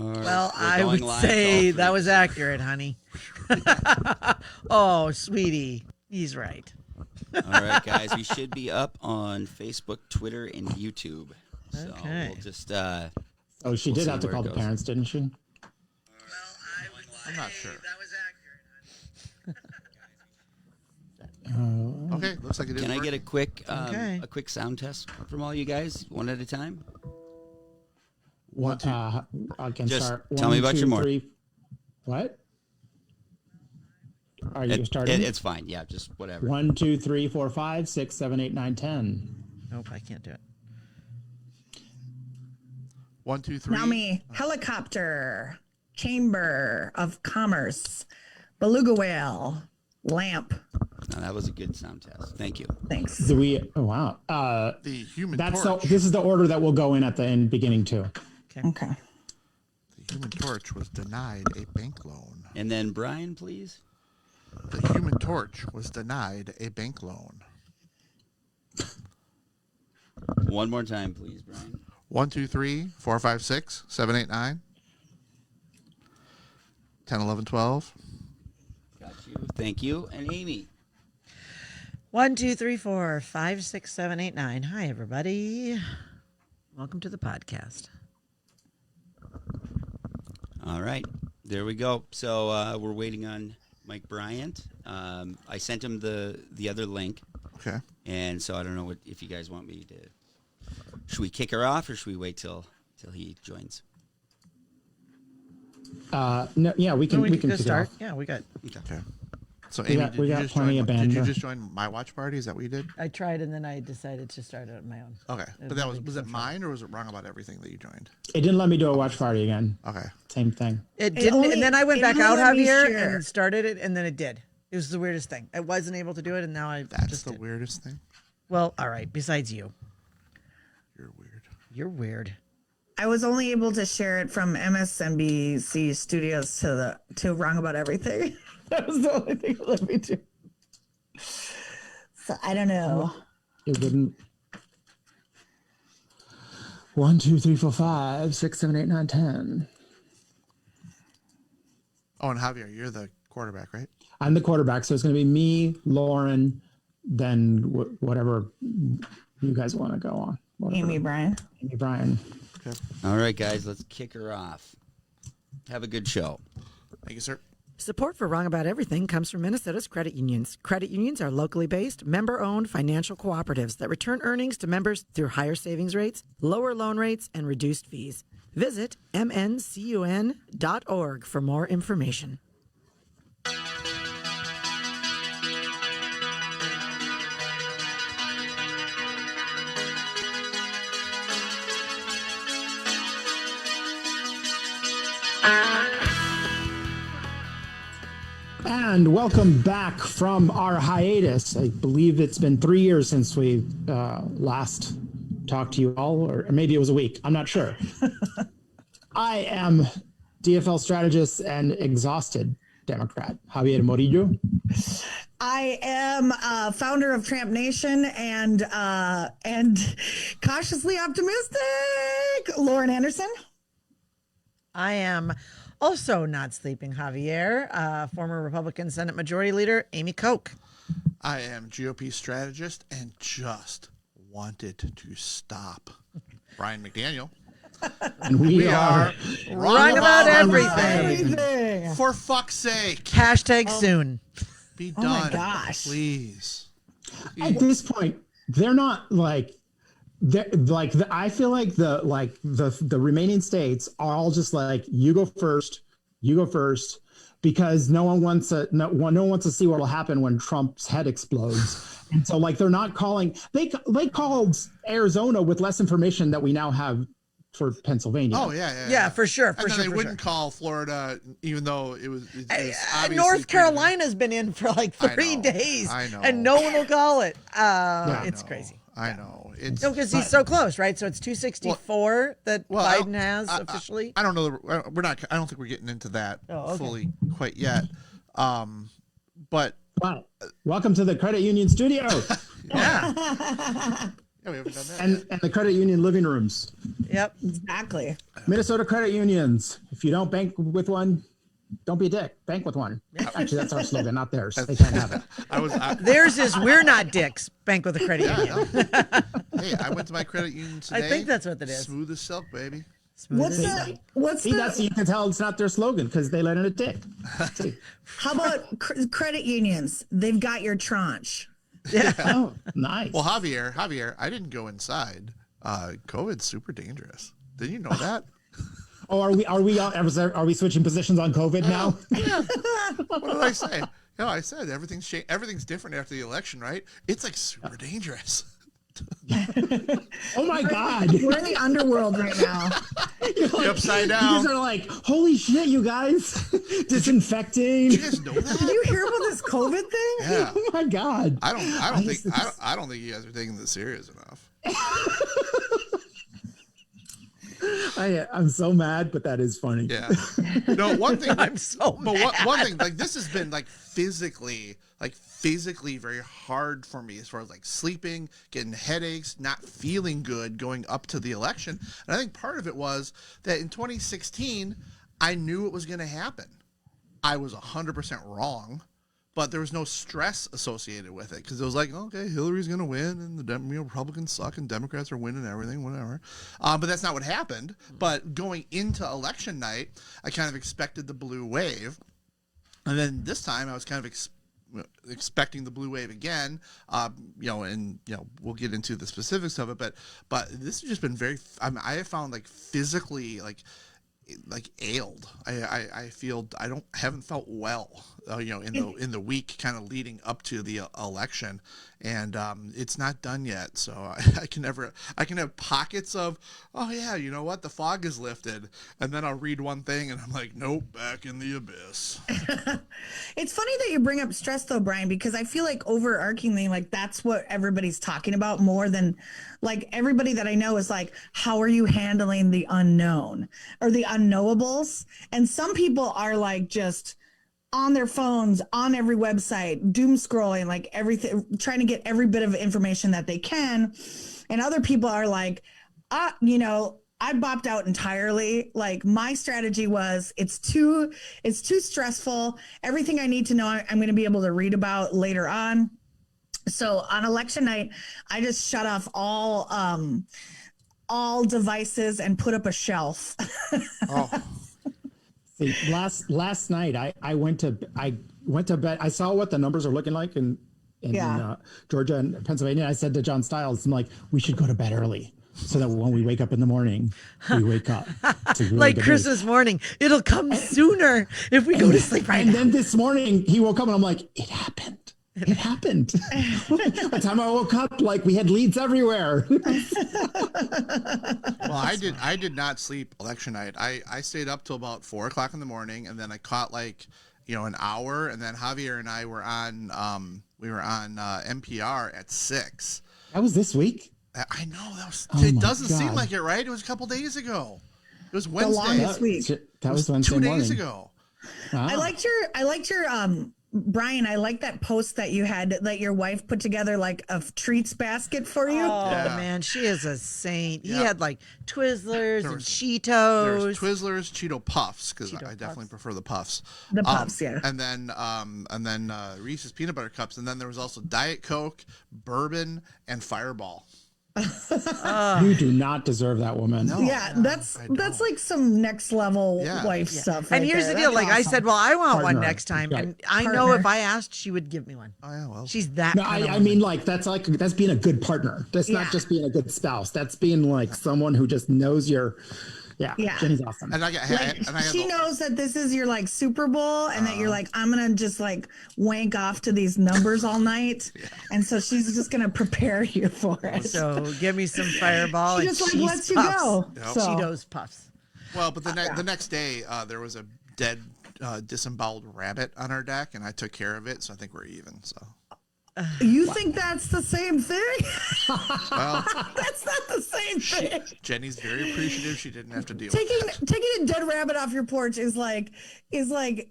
Well, I would say that was accurate, honey. Oh, sweetie. He's right. All right, guys. We should be up on Facebook, Twitter, and YouTube. So Okay. we'll just... Oh, she did have to call the parents, didn't she? Well, I would say I'm not sure. that was accurate, Okay, looks like it is. Can I get a quick Okay. sound test from all you guys, one at a time? What? I can Just start. tell me about your more. What? Are you starting? It's fine. Yeah, just whatever. 1, 2, 3, 4, 5, 6, 7, 8, 9, 10. Nope, I can't do it. 1, 2, 3. Now me, helicopter, chamber of commerce, beluga whale, lamp. No, that was a good sound test. Thank you. Thanks. Do we? Oh wow. The Human That's Torch. this is the order that will go in at the beginning too. Okay. The Human Torch was denied a bank loan. And then Brian, please. The Human Torch was denied a bank loan. One more time, please, Brian. 1, 2, 3, 4, 5, 6, 7, 8, 9, 10, 11, 12. Got you. Thank you. And Amy. 1, 2, 3, 4, 5, 6, 7, 8, 9. Hi, everybody. Welcome to the podcast. All right. There we go. So we're waiting on Mike Bryant. I sent him the other link. Okay. And so I don't know if you guys want me to... Should we kick her off or should we wait till he joins? No, yeah, we can We can kick it start. off. Yeah, we got. Okay. So We Amy, got- did we you got just plenty join? of Did you bandwidth. just join my watch party? Is that what you did? I tried and then I decided to start it on my own. Okay, but that was it mine or was it wrong about everything that you joined? It didn't let me do a watch party again. Okay. Same thing. It didn't, only- and then I went it back only out, let me Javier, share. and started it, and then it did. It was the weirdest thing. I wasn't able to do it, and now I That's just the did. weirdest thing. Well, all right. Besides you, You're weird. you're weird. I was only able to share it from MBC Studios to Wrong About Everything. That was the only thing it let me do. So I don't know. It wouldn't. 1, 2, 3, 4, 5, 6, 7, 8, 9, 10. Oh, and Javier, you're the quarterback, right? I'm the quarterback, so it's going to be me, Lauren, then whatever you guys want to go on. Whatever. Amy, Brian. Amy, Brian. Okay. All right, guys, let's kick her off. Have a good show. Thank you, sir. Support for Wrong About Everything comes from Minnesota's credit unions. Credit unions are locally based, member-owned financial cooperatives that return earnings to members through higher savings rates, lower loan rates, and reduced fees. Visit mncun.org for more information. And welcome back from our hiatus. I believe it's been 3 years since we last talked to you all, or maybe it was a week. I'm not sure. I am DFL strategist and exhausted Democrat, Javier Morillo. I am founder of Tramp Nation and cautiously optimistic, Lauren Anderson. I am also not sleeping, Javier, former Republican Senate Majority Leader Amy Koch. I am GOP strategist and just wanted to stop. Brian McDaniel. And we are Wrong About Everything. For fuck's sake. Hashtag soon. Be Oh done. my gosh. Please. at this point, they're not like I feel like the remaining states are all just like, you go first, because no one wants to see what will happen when Trump's head explodes. And so like they're not calling, they called Arizona with less information that we now have for Pennsylvania. Oh yeah. Yeah, for sure. And then they wouldn't call Florida, even though it was obviously North Carolina's been in for like 3 days. I know. And no one will call it. I It's know, crazy. I know. It's No, because he's so close, right? So it's 264 that Biden has I officially. I don't know. We're not. I don't think we're getting into that fully quite yet. But Wow. Welcome to the credit union studio. Yeah. yeah, we haven't done that. and the credit union living rooms. Yep. Exactly. Minnesota credit unions. if you don't bank with one, don't be a dick. Bank with one. Actually, that's our slogan, not theirs. They can't have it. Theirs is we're not dicks. Bank with a credit union. Hey, I went to my credit union today. I think that's what that is. Smooth as silk, baby. See, that's you can tell it's not their slogan because they let in a dick. How about credit unions? They've got your tranche. Yeah. Oh, nice. Well, Javier, I didn't go inside. COVID's super dangerous. Did you know that? Oh, are we switching positions on COVID now? Yeah. What did I say? No, I said everything's different after the election, right? It's like super dangerous. Oh my God. We're in the underworld right now. You're upside down. You guys are like, holy shit, you guys. Disinfecting. Did you guys know that? Did you hear about this COVID thing? Yeah. Oh my God. I don't think you guys are taking this serious enough. I'm so mad, but that is funny. Yeah. No, one thing. I'm so mad. One thing, like this has been like physically very hard for me as far as like sleeping, getting headaches, not feeling good going up to the election. And I think part of it was that in 2016, I knew it was going to happen. I was 100% wrong, but there was no stress associated with it because it was like, okay, Hillary's going to win and the Republicans suck and Democrats are winning everything, whatever. But that's not what happened. But going into election night, I kind of expected the blue wave. And then this time I was kind of expecting the blue wave again, we'll get into the specifics of it, but this has just been I have found like physically like ailed. I feel haven't felt well, in the week kind of leading up to the election, and it's not done yet. So I can have pockets of, oh yeah, you know what, the fog is lifted, and then I'll read one thing and I'm like, nope, back in the abyss. It's funny that you bring up stress though, Brian, because I feel like overarchingly, like that's what everybody's talking about more than like everybody that I know is like, how are you handling the unknown or the unknowables? And some people are like just on their phones, on every website, doom scrolling, like everything, trying to get every bit of information that they can. And other people are like, I bopped out entirely. Like my strategy was it's too stressful. Everything I need to know, I'm going to be able to read about later on. So on election night, I just shut off all devices and put up a shelf. Oh. See, last night I went to bed. I saw what the numbers are looking like in Georgia and Pennsylvania. I said to John Stiles, I'm like, we should go to bed early so that when we wake up in the morning, we wake up. Really like Christmas morning. It'll come sooner if we go to sleep right now. And then this morning he woke up and I'm like, it happened. It happened. By the time I woke up, like we had leads everywhere. Well, I did not sleep election night. I stayed up till about 4:00 in the morning, and then I caught an hour, and then Javier and I were on NPR at 6. That was this week. I know that was. It doesn't seem like it, right? It was a couple days ago. It was Wednesday. The longest week. That was Wednesday 2 morning. days ago. Wow. I liked your Brian, I like that post that you had that your wife put together like a treats basket for you. Oh Yeah. man, she is a saint. He Yeah. had like Twizzlers There and was Cheetos. Twizzlers, Cheeto Puffs, because Cheeto I definitely Puffs. prefer the Puffs. The Puffs, yeah. And then Reese's Peanut Butter Cups, and then there was also Diet Coke, bourbon, and Fireball. You do not deserve that woman. No. Yeah, that's like some next level Yeah. wife Yeah. stuff. And right here's there. the deal. That's Like I awesome. said, well, I want one Partner. next time. Right. And I know Partner. if I asked, she would give me one. Oh yeah, well. She's that No, kind of I woman. mean, like that's being a good partner. That's Yeah. not just being a good spouse. That's being like someone who just knows your. Yeah, Yeah. Jenny's awesome. And I got. She knows that this is your like Super Bowl and that you're like, I'm gonna just like wank off to these numbers all night. And so she's just gonna prepare you for it. So give me some Fireball She and just like cheese lets you puffs. go. Yep. So, Cheetos Puffs. Well, but the next day there was a dead disemboweled rabbit on our deck, and I took care of it, so I think we're even. So. you think that's the same thing? Well, That's not the same thing. Jenny's very appreciative. She didn't have to deal with it. Taking a dead rabbit off your porch is like it's like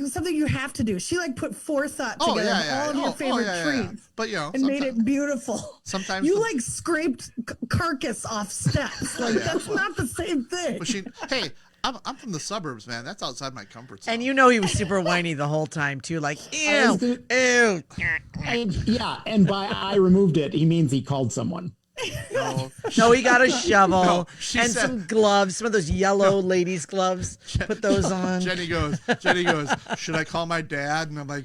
something you have to do. She like put forethought Oh, together yeah, of yeah. all of your Oh, favorite yeah. trees But and made it beautiful. Sometimes you the- like scraped carcass off steps. Like that's not the same thing. But hey, I'm from the suburbs, man. That's outside my comfort zone. And you know he was super whiny the whole time too, like ew, ew. And by I removed it, he means he called someone. No, he got a shovel she and said- some gloves, some of those yellow ladies' gloves. Put those on. Jenny goes, should I call my dad? And I'm like,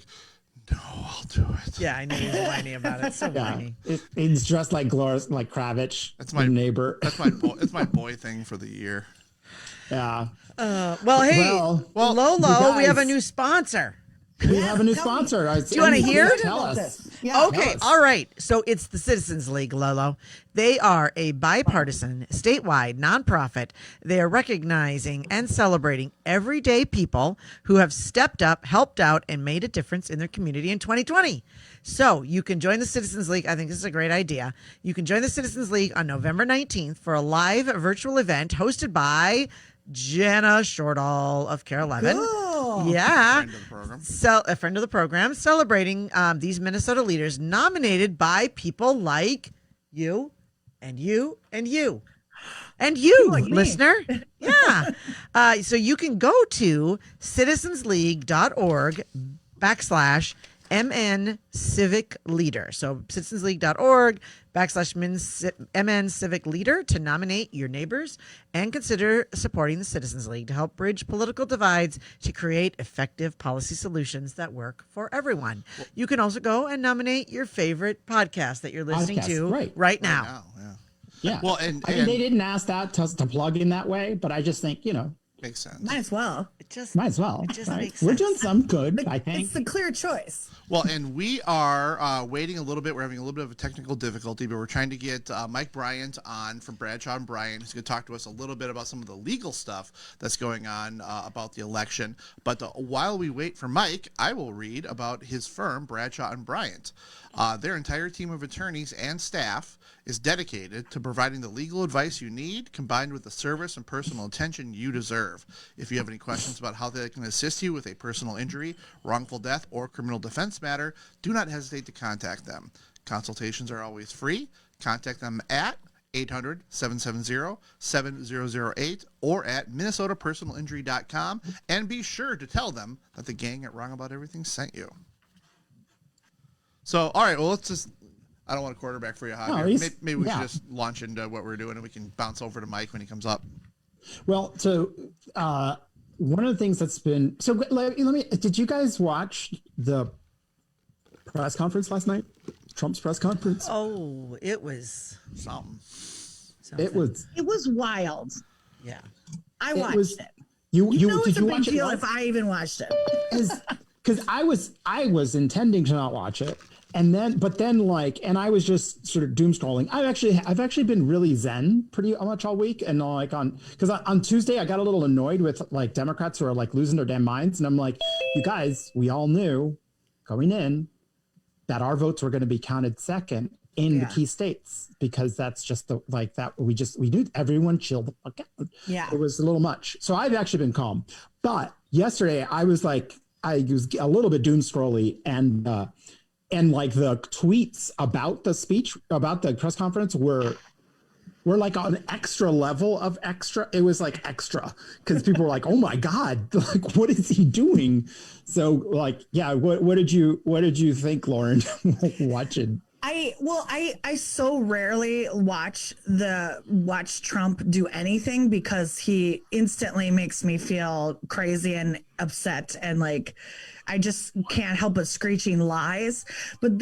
no, I'll do it. Yeah, I knew he was whiny about it. So Yeah, whiny. he's dressed like like Kravitz. That's my neighbor. It's my boy thing for the year. Yeah. Well, hey, Well, Lolo, you we have a guys- new sponsor. We have a new sponsor. Do you want to hear? Tell us. Yeah. Okay, us. all right. So it's the Citizens League, Lolo. They are a bipartisan, statewide nonprofit. They are recognizing and celebrating everyday people who have stepped up, helped out, and made a difference in their community in 2020. So you can join the Citizens League. I think this is a great idea. You can join the Citizens League on November 19th for a live virtual event hosted by Jenna Shortall of Care 11. Yeah. Friend of the program. A friend of the program, celebrating these Minnesota leaders nominated by people like you and you and you. And you, like me. listener. Yeah. So you can go to citizensleague.org/MN Civic Leader. So citizensleague.org/MN Civic Leader to nominate your neighbors and consider supporting the Citizens League to help bridge political divides to create effective policy solutions that work for everyone. You can also go and nominate your favorite podcast that you're listening to right now. Yeah. Yeah. Well, I mean, and they didn't ask that to plug in that way, but I just think, makes sense. Might as well. It just might as well. It just right? makes We're sense. doing some good, I think. It's the clear choice. Well, and we are waiting a little bit. We're having a little bit of a technical difficulty, but we're trying to get Mike Bryant on from Bradshaw and Bryant, who's going to talk to us a little bit about some of the legal stuff that's going on about the election. But while we wait for Mike, I will read about his firm, Bradshaw and Bryant. Their entire team of attorneys and staff is dedicated to providing the legal advice you need, combined with the service and personal attention you deserve. If you have any questions about how they can assist you with a personal injury, wrongful death, or criminal defense matter, do not hesitate to contact them. Consultations are always free. Contact them at 800-770-7008 or at minnesotapersonalinjury.com, and be sure to tell them that the gang at Wrong About Everything sent you. So, all right, well, let's just... I don't want to quarterback for you, Javier. Maybe we should just launch into what we're doing, and we can bounce over to Mike when he comes up. Well, so one of the things that's been did you guys watch the press conference last night? Trump's press conference? Oh, it was Something. something. It was wild. Yeah. I watched it. You know did it's a you big watch deal it? if I even watched it. Because I was intending to not watch it. And then I was just sort of doom scrolling. I've actually been really zen pretty much all week. And because on Tuesday, I got a little annoyed with like Democrats who are like losing their damn minds. And I'm like, you guys, we all knew going in that our votes were going to be counted second in the key states, because that's just we knew. Everyone chilled the fuck out. Yeah. It was a little much. So I've actually been calm. But yesterday I was a little bit doom scrolly, and like the tweets about the speech, about the press conference were like on an extra level of extra. It was like extra because people were like, oh my God, like, what is he doing? So like, yeah, what did you think, Lauren, watching? I so rarely watch Trump do anything, because he instantly makes me feel crazy and upset, and like I just can't help but screeching lies. But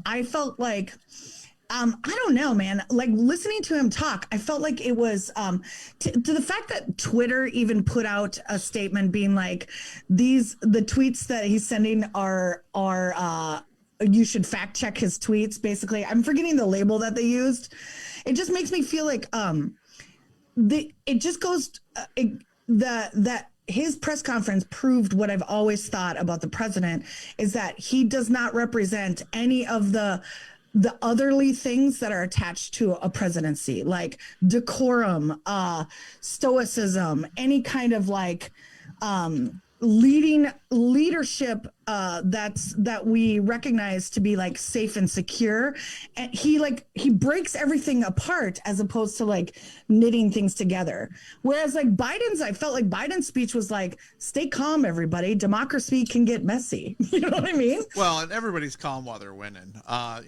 I felt like I don't know, man. Like listening to him talk, I felt like it was to the fact that Twitter even put out a statement being like, the tweets that he's sending are you should fact check his tweets. Basically, I'm forgetting the label that they used. It just makes me feel like that his press conference proved what I've always thought about the president, is that he does not represent any of the otherly things that are attached to a presidency, like decorum, stoicism, any kind of like leadership that we recognize to be like safe and secure, and he breaks everything apart as opposed to like knitting things together. Whereas like I felt like Biden's speech was like, stay calm, everybody, democracy can get messy. You know what I mean? Well, and everybody's calm while they're winning. I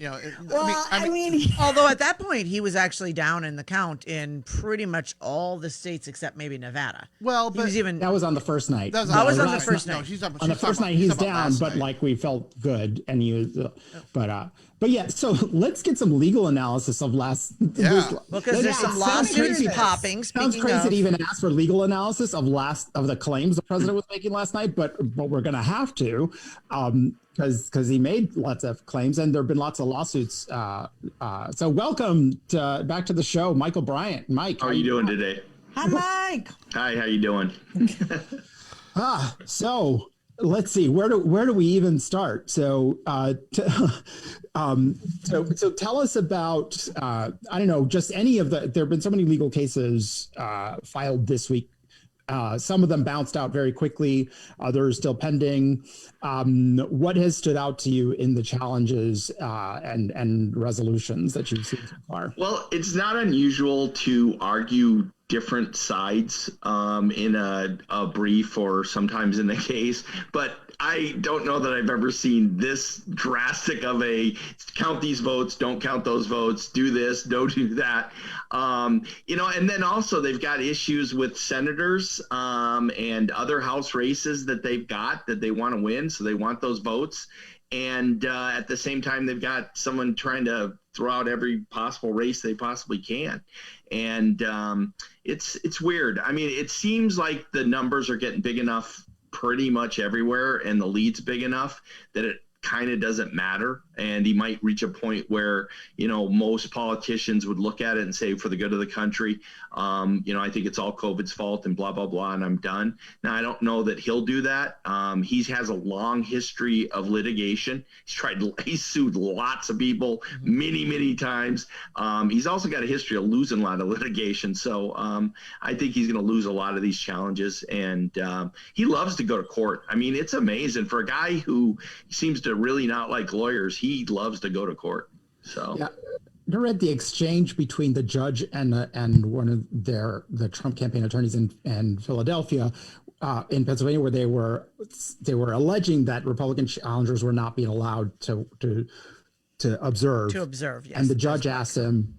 mean, Although at that point he was actually down in the count in pretty much all the states except maybe Nevada. Well, He but was even That was on the first night. that was on the last first No, night. she's talking, On the she's talking first about- night she's he's talking about down, last but night. like we felt good, and he was, but yeah. So let's get some legal analysis of last. Yeah. because there's some lawsuits curious. popping. Sounds Speaking crazy of, to even ask for legal analysis of the claims the president was making last night, but we're going to have to, because he made lots of claims and there have been lots of lawsuits. So welcome back to the show, Michael Bryant. Mike, How are you doing today? hi, Mike. Hi, how you doing? So let's see, where do we even start? So so tell us about I don't know, just any of the. There have been so many legal cases filed this week. Some of them bounced out very quickly, others still pending. What has stood out to you in the challenges and resolutions that you've seen so far? Well, it's not unusual to argue different sides in a brief or sometimes in a case, but I don't know that I've ever seen this drastic of a count these votes, don't count those votes, do this, don't do that. And then also they've got issues with senators and other House races that they've got that they want to win. So they want those votes. And at the same time, they've got someone trying to throw out every possible race they possibly can. And it's weird. I mean, it seems like the numbers are getting big enough pretty much everywhere, and the lead's big enough that it kind of doesn't matter. And he might reach a point where, most politicians would look at it and say, for the good of the country, I think it's all COVID's fault and blah, blah, blah, and I'm done. Now, I don't know that he'll do that. He has a long history of litigation. He's sued lots of people many, many times. He's also got a history of losing a lot of litigation. So I think he's going to lose a lot of these challenges. And he loves to go to court. I mean, it's amazing for a guy who seems to really not like lawyers. He loves to go to court. So Yeah. I read the exchange between the judge and one of the Trump campaign attorneys in Philadelphia, in Pennsylvania, where they were alleging that Republican challengers were not being allowed to observe. to observe, yes. And the judge asked him,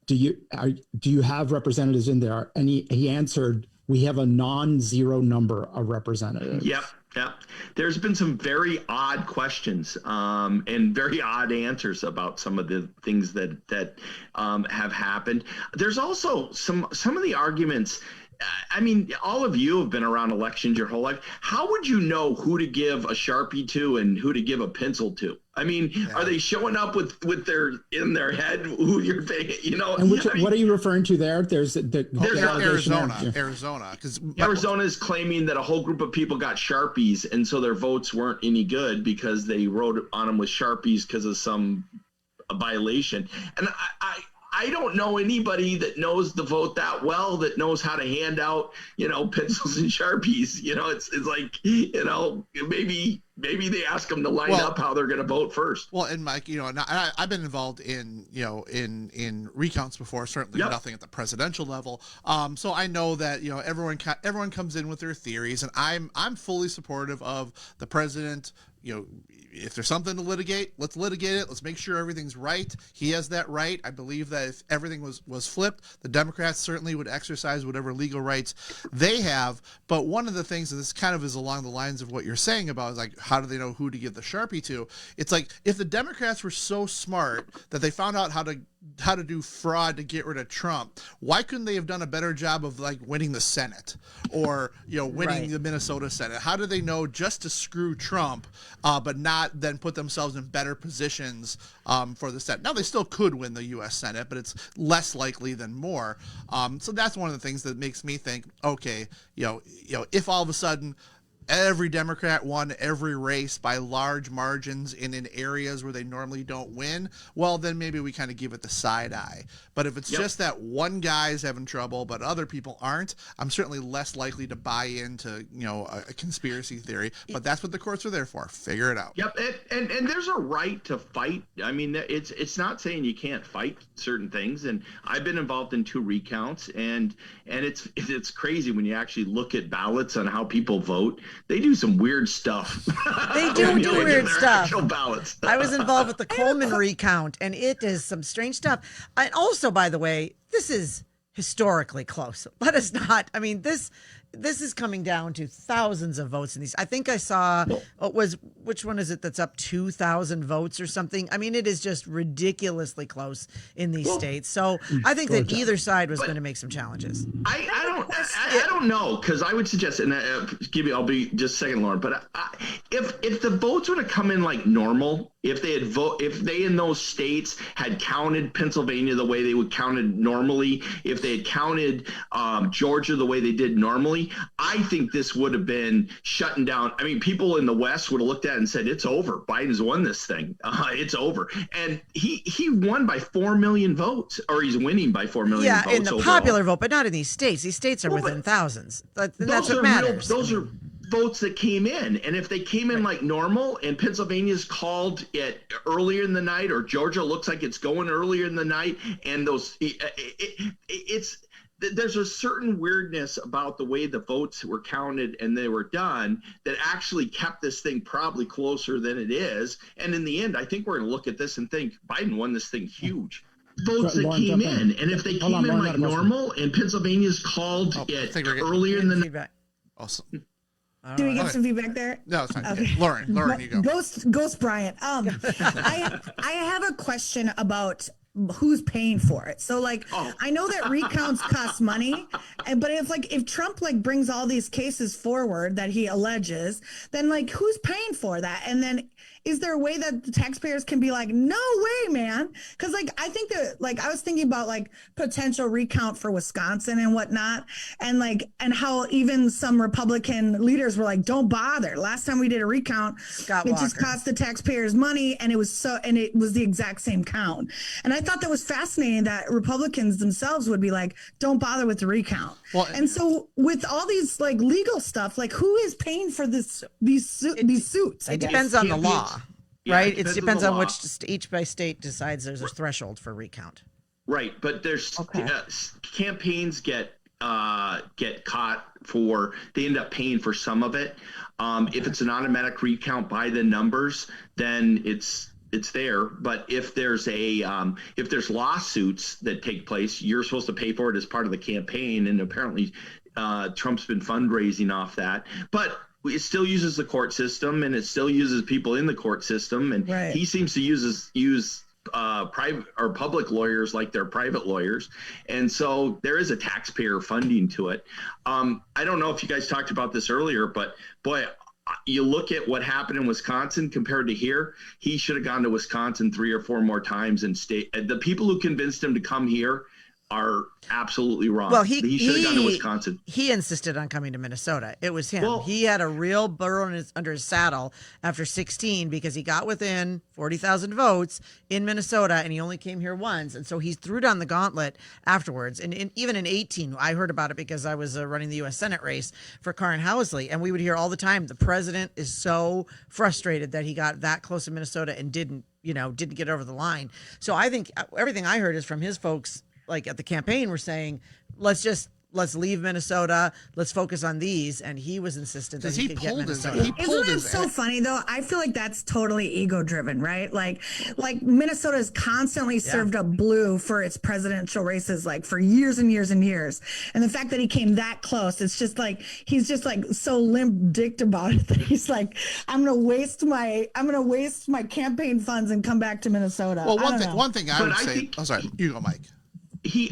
"Do you have representatives in there?" And he answered, "We have a non-zero number of representatives." Yep. There's been some very odd questions and very odd answers about some of the things that have happened. There's also some of the arguments. I mean, all of you have been around elections your whole life. How would you know who to give a Sharpie to and who to give a pencil to? I mean, Are they showing up with their in their head who you're thinking? And what are you referring to there? There's allegation there. Arizona, because Arizona is claiming that a whole group of people got Sharpies, and so their votes weren't any good because they wrote on them with Sharpies because of some violation. And I don't know anybody that knows the vote that well, that knows how to hand out, pencils and Sharpies. It's like, maybe they ask them to line up how they're going to vote first. Well, and Mike, I've been involved in recounts before, certainly nothing at the presidential level. So I know that, everyone comes in with their theories, and I'm fully supportive of the president. If there's something to litigate, let's litigate it. Let's make sure everything's right. He has that right. I believe that if everything was flipped, the Democrats certainly would exercise whatever legal rights they have. But one of the things, and this kind of is along the lines of what you're saying about, is like, how do they know who to give the Sharpie to? It's like, if the Democrats were so smart that they found out how to do fraud to get rid of Trump, why couldn't they have done a better job of like winning the Senate or winning the Minnesota Senate? How do they know just to screw Trump, but not then put themselves in better positions for the Senate? Now they still could win the U.S. Senate, but it's less likely than more. So that's one of the things that makes me think, okay, if all of a sudden every Democrat won every race by large margins in areas where they normally don't win, well, then maybe we kind of give it the side eye. But if it's just that one guy's having trouble, but other people aren't, I'm certainly less likely to buy into, a conspiracy theory. But that's what the courts are there for. Figure it out. Yep, and there's a right to fight. I mean, it's not saying you can't fight certain things. And I've been involved in 2 recounts, and it's crazy when you actually look at ballots on how people vote. They do some weird stuff. They do weird stuff. Actual ballots. I was involved with the Coleman recount, and it is some strange stuff. And also, by the way, this is historically close. Let us not. I mean, this is coming down to thousands of votes in these. I think I saw which one is it that's up 2,000 votes or something? I mean, it is just ridiculously close in these states. So I think that either side was going to make some challenges. I don't know, because I would suggest, and I'll be just a second, Lauren. But if the votes were to come in like normal, if they in those states had counted Pennsylvania the way they would counted normally, if they had counted Georgia the way they did normally, I think this would have been shutting down. I mean, people in the West would have looked at it and said, it's over. Biden's won this thing. It's over. And he won by 4 million votes, or he's winning by 4 million votes. Yeah, in the overall. popular vote, but not in these states. These states are within thousands. That's what matters. Those are votes that came in. And if they came in like normal, and Pennsylvania's called it earlier in the night, or Georgia looks like it's going earlier in the night, and there's a certain weirdness about the way the votes were counted and they were done that actually kept this thing probably closer than it is. And in the end, I think we're going to look at this and think Biden won this thing huge. Votes that came in, and if they came in like normal, and Pennsylvania's called it earlier in the night. Awesome. Do we get some feedback there? No, it's fine. Okay. Lauren, you go. Ghost Bryant. I have a question about who's paying for it. So I know that recounts cost money, but if Trump brings all these cases forward that he alleges, then who's paying for that? And then is there a way that the taxpayers can be like, no way, man? Because I think that I was thinking about potential recount for Wisconsin and whatnot, and how even some Republican leaders were like, don't bother. Last time we did a recount, it just cost the taxpayers money, and it was the exact same count. And I thought that was fascinating that Republicans themselves would be like, don't bother with the recount. Well, and so with all these legal stuff, who is paying for these suits? It depends on the law. Right, it depends on which each by state decides there's a threshold for recount. Right, but there's campaigns get caught for, they end up paying for some of it. If it's an automatic recount by the numbers, then it's there. But if there's if there's lawsuits that take place, you're supposed to pay for it as part of the campaign, and apparently Trump's been fundraising off that. But it still uses the court system, and it still uses people in the court system, and he seems to use private or public lawyers like they're private lawyers, and so there is a taxpayer funding to it. I don't know if you guys talked about this earlier, but boy, you look at what happened in Wisconsin compared to here. He should have gone to Wisconsin 3 or 4 more times and stayed. The people who convinced him to come here are absolutely wrong. Well, he should have gone to Wisconsin. He insisted on coming to Minnesota. It was him. Well, he had a real burrow under his saddle after 16 because he got within 40,000 votes in Minnesota, and he only came here once. And so he threw down the gauntlet afterwards. And even in 18, I heard about it because I was running the U.S. Senate race for Karin Housley, and we would hear all the time, the president is so frustrated that he got that close in Minnesota and didn't get over the line. So I think everything I heard is from his folks at the campaign were saying, let's leave Minnesota. Let's focus on these. And he was insistent that he could get Minnesota. Isn't that so funny though? I feel like that's totally ego driven, right? Like Minnesota has constantly served up blue for its presidential races, for years and years and years. And the fact that he came that close, it's just he's just so limp-dicked about it that he's like, I'm gonna waste my campaign funds and come back to Minnesota. Well, one thing I would say. Sorry, you go, Mike.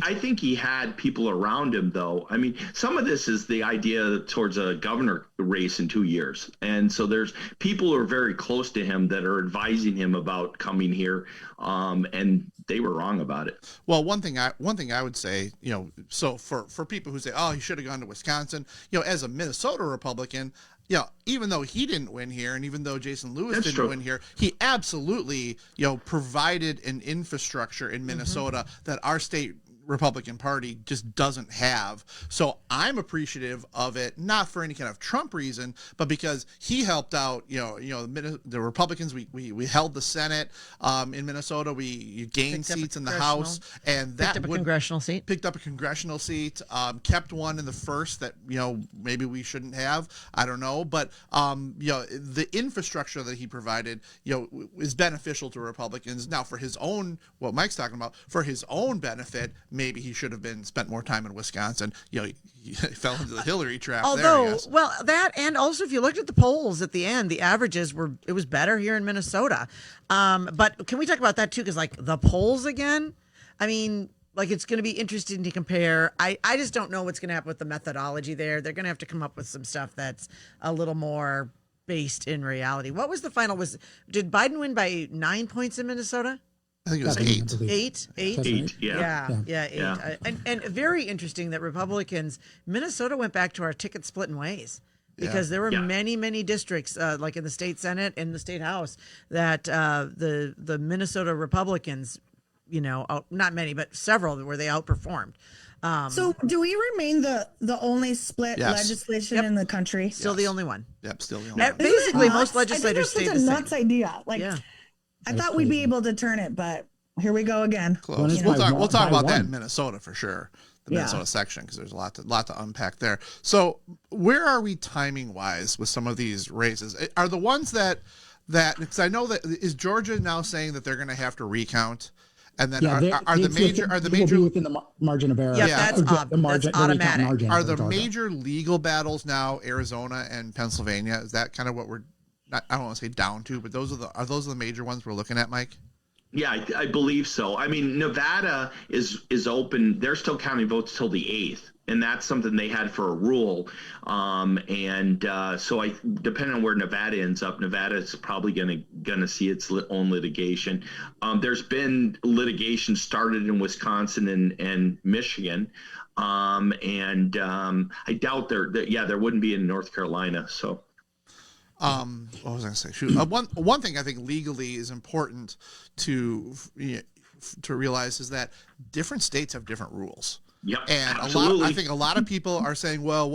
I think he had people around him, though. I mean, some of this is the idea towards a governor race in 2 years. And so there's people who are very close to him that are advising him about coming here. And they were wrong about it. Well, one thing I would say, so for people who say, oh, he should have gone to Wisconsin, as a Minnesota Republican, even though he didn't win here, and even though Jason Lewis didn't win here, he absolutely, provided an infrastructure in Minnesota that our state Republican Party just doesn't have. So I'm appreciative of it, not for any kind of Trump reason, but because he helped out, the Republicans. We held the Senate in Minnesota. We gained seats in the House, and that picked up a congressional seat. Picked up a congressional seat. Kept one in the first that maybe we shouldn't have. I don't know, but the infrastructure that he provided is beneficial to Republicans. Now, for his own, what Mike's talking about, for his own benefit, maybe he should have spent more time in Wisconsin. He fell into the Hillary trap. Although, well, that, and also if you looked at the polls at the end, the averages it was better here in Minnesota. But can we talk about that too? Because the polls again, I mean, it's going to be interesting to compare. I just don't know what's going to happen with the methodology there. They're going to have to come up with some stuff that's a little more based in reality. What was the final? Did Biden win by 9 points in Minnesota? I think it was 8. 8, yeah. Yeah, 8. And very interesting that Republicans, Minnesota went back to our ticket splitting ways because there were many, many districts, like in the state Senate and the state House, that the Minnesota Republicans, not many, but several where they outperformed. So do we remain the only split legislation in the country? Still the only one. Yep, still the only one. Basically, most legislators stay the same. That's such a nuts idea. I thought we'd be able to turn it, but here we go again. Close. We'll talk about that in Minnesota for sure. The Minnesota section, because there's a lot to unpack there. So where are we timing wise with some of these races? Are the ones that because I know that is Georgia now saying that they're going to have to recount, and then are the major within the margin of error? Yeah, that's automatic. Are the major legal battles now Arizona and Pennsylvania? Is that kind of what we're? I don't want to say down to, but are those the major ones we're looking at, Mike? Yeah, I believe so. I mean, Nevada is open. They're still counting votes till the 8th, and that's something they had for a rule. So depending on where Nevada ends up, Nevada is probably gonna see its own litigation. There's been litigation started in Wisconsin and Michigan, I doubt there wouldn't be in North Carolina. So. What was I going to say? Shoot. One thing I think legally is important to realize is that different states have different rules. Yep, and absolutely. I think a lot of people are saying, well,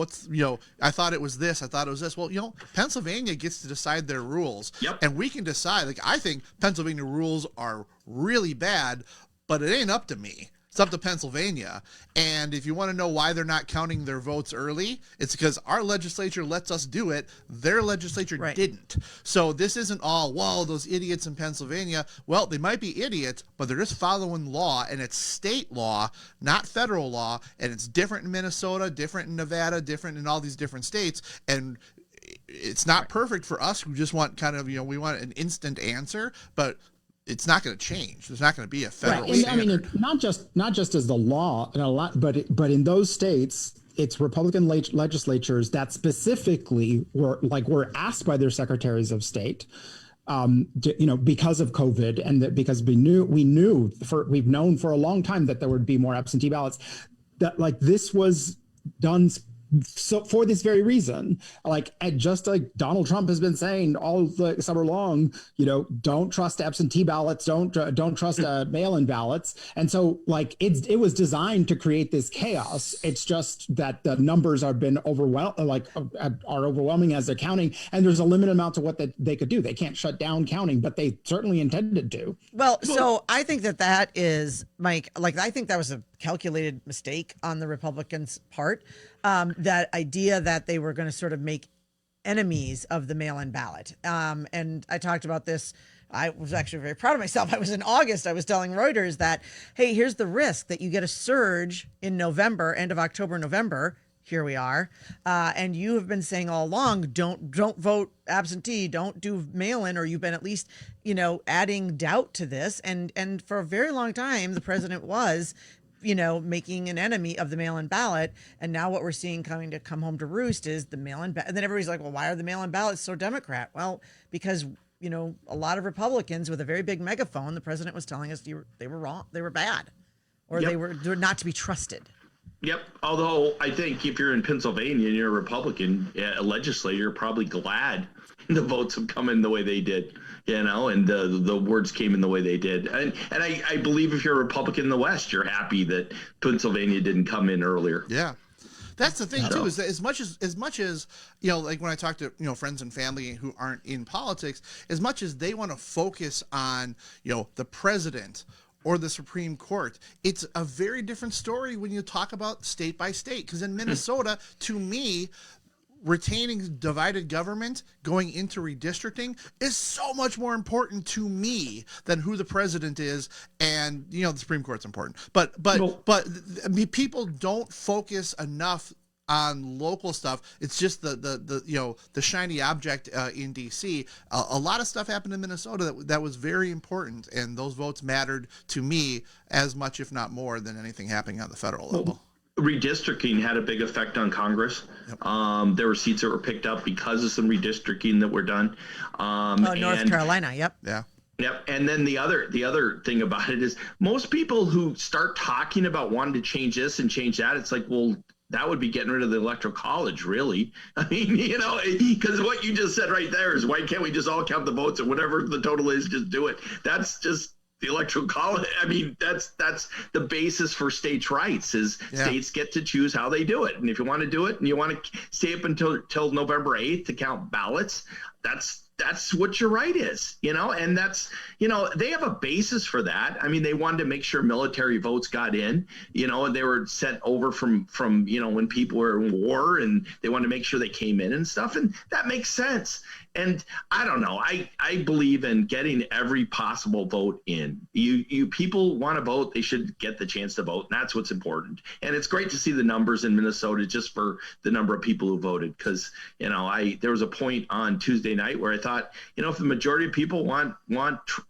I thought it was this. I thought it was this. Well, Pennsylvania gets to decide their rules. Yep. And we can decide. I think Pennsylvania rules are really bad, but it ain't up to me. It's up to Pennsylvania. And if you want to know why they're not counting their votes early, it's because our legislature lets us do it. Their legislature didn't. So this isn't all, those idiots in Pennsylvania. Well, they might be idiots, but they're just following law, and it's state law, not federal law. And it's different in Minnesota, different in Nevada, different in all these different states. And it's not perfect for us who just want we want an instant answer, but it's not going to change. There's not going to be a federal standard. I mean, not just as the law, but in those states, it's Republican legislatures that specifically were asked by their secretaries of state, because of COVID, and that because we've known for a long time that there would be more absentee ballots. That this was done. So for this very reason, just like Donald Trump has been saying all the summer long, don't trust absentee ballots, don't trust mail-in ballots, and so it was designed to create this chaos. It's just that the numbers have been are overwhelming as they're counting, and there's a limited amount to what they could do. They can't shut down counting, but they certainly intended to. Well, so I think that is, Mike. I think that was a calculated mistake on the Republicans' part. That idea that they were going to sort of make enemies of the mail-in ballot. And I talked about this. I was actually very proud of myself. I was in August. I was telling Reuters that, hey, here's the risk that you get a surge in November, end of October, November. Here we are. And you have been saying all along, don't vote absentee, don't do mail-in, or you've been at least, adding doubt to this. And for a very long time, the president was making an enemy of the mail-in ballot. And now what we're seeing come home to roost is the mail-in ballot. And then everybody's like, well, why are the mail-in ballots so Democrat? Well, because, a lot of Republicans with a very big megaphone, the president was telling us they were wrong. They were bad, or they were not to be trusted. Yep. Although I think if you're in Pennsylvania and you're a Republican legislator, you're probably glad the votes have come in the way they did, and the words came in the way they did. And I believe if you're a Republican in the West, you're happy that Pennsylvania didn't come in earlier. Yeah. That's the thing too, is that as much as like when I talk to friends and family who aren't in politics, as much as they want to focus on the president or the Supreme Court, it's a very different story when you talk about state by state. Because in Minnesota, to me, retaining divided government going into redistricting is so much more important to me than who the president is. And the Supreme Court's important, but I mean, people don't focus enough on local stuff. It's just the shiny object in DC. A lot of stuff happened in Minnesota that was very important, and those votes mattered to me as much, if not more, than anything happening on the federal level. Redistricting had a big effect on Congress. Yep. There were seats that were picked up because of some redistricting that were done. North Carolina. Yep. Yeah. Yep. And then the other thing about it is most people who start talking about wanting to change this and change that, it's like, well, that would be getting rid of the electoral college, really. I mean, because what you just said right there is, why can't we just all count the votes and whatever the total is, just do it? That's just the electoral college. I mean, that's the basis for states' rights is states get to choose how they do it. And if you want to do it and you want to stay up until November 8th to count ballots, that's what your right is, and that's, they have a basis for that. I mean, they wanted to make sure military votes got in, and they were sent over from, when people were in war, and they wanted to make sure they came in and stuff. And that makes sense. And I don't know, I believe in getting every possible vote in. You people want to vote, they should get the chance to vote. And that's what's important. And it's great to see the numbers in Minnesota just for the number of people who voted. Because, there was a point on Tuesday night where I thought, if the majority of people want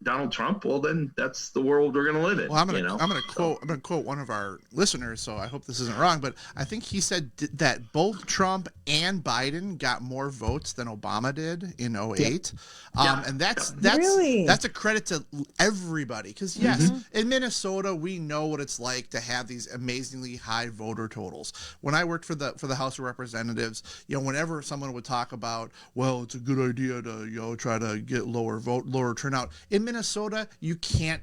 Donald Trump, well, then that's the world we're going to live in. Well, I'm going to quote one of our listeners, so I hope this isn't wrong, but I think he said that both Trump and Biden got more votes than Obama did in 08. And that's really? That's a credit to everybody, because yes, in Minnesota we know what it's like to have these amazingly high voter totals. When I worked for the House of Representatives, whenever someone would talk about, well, it's a good idea to try to get lower turnout in Minnesota, you can't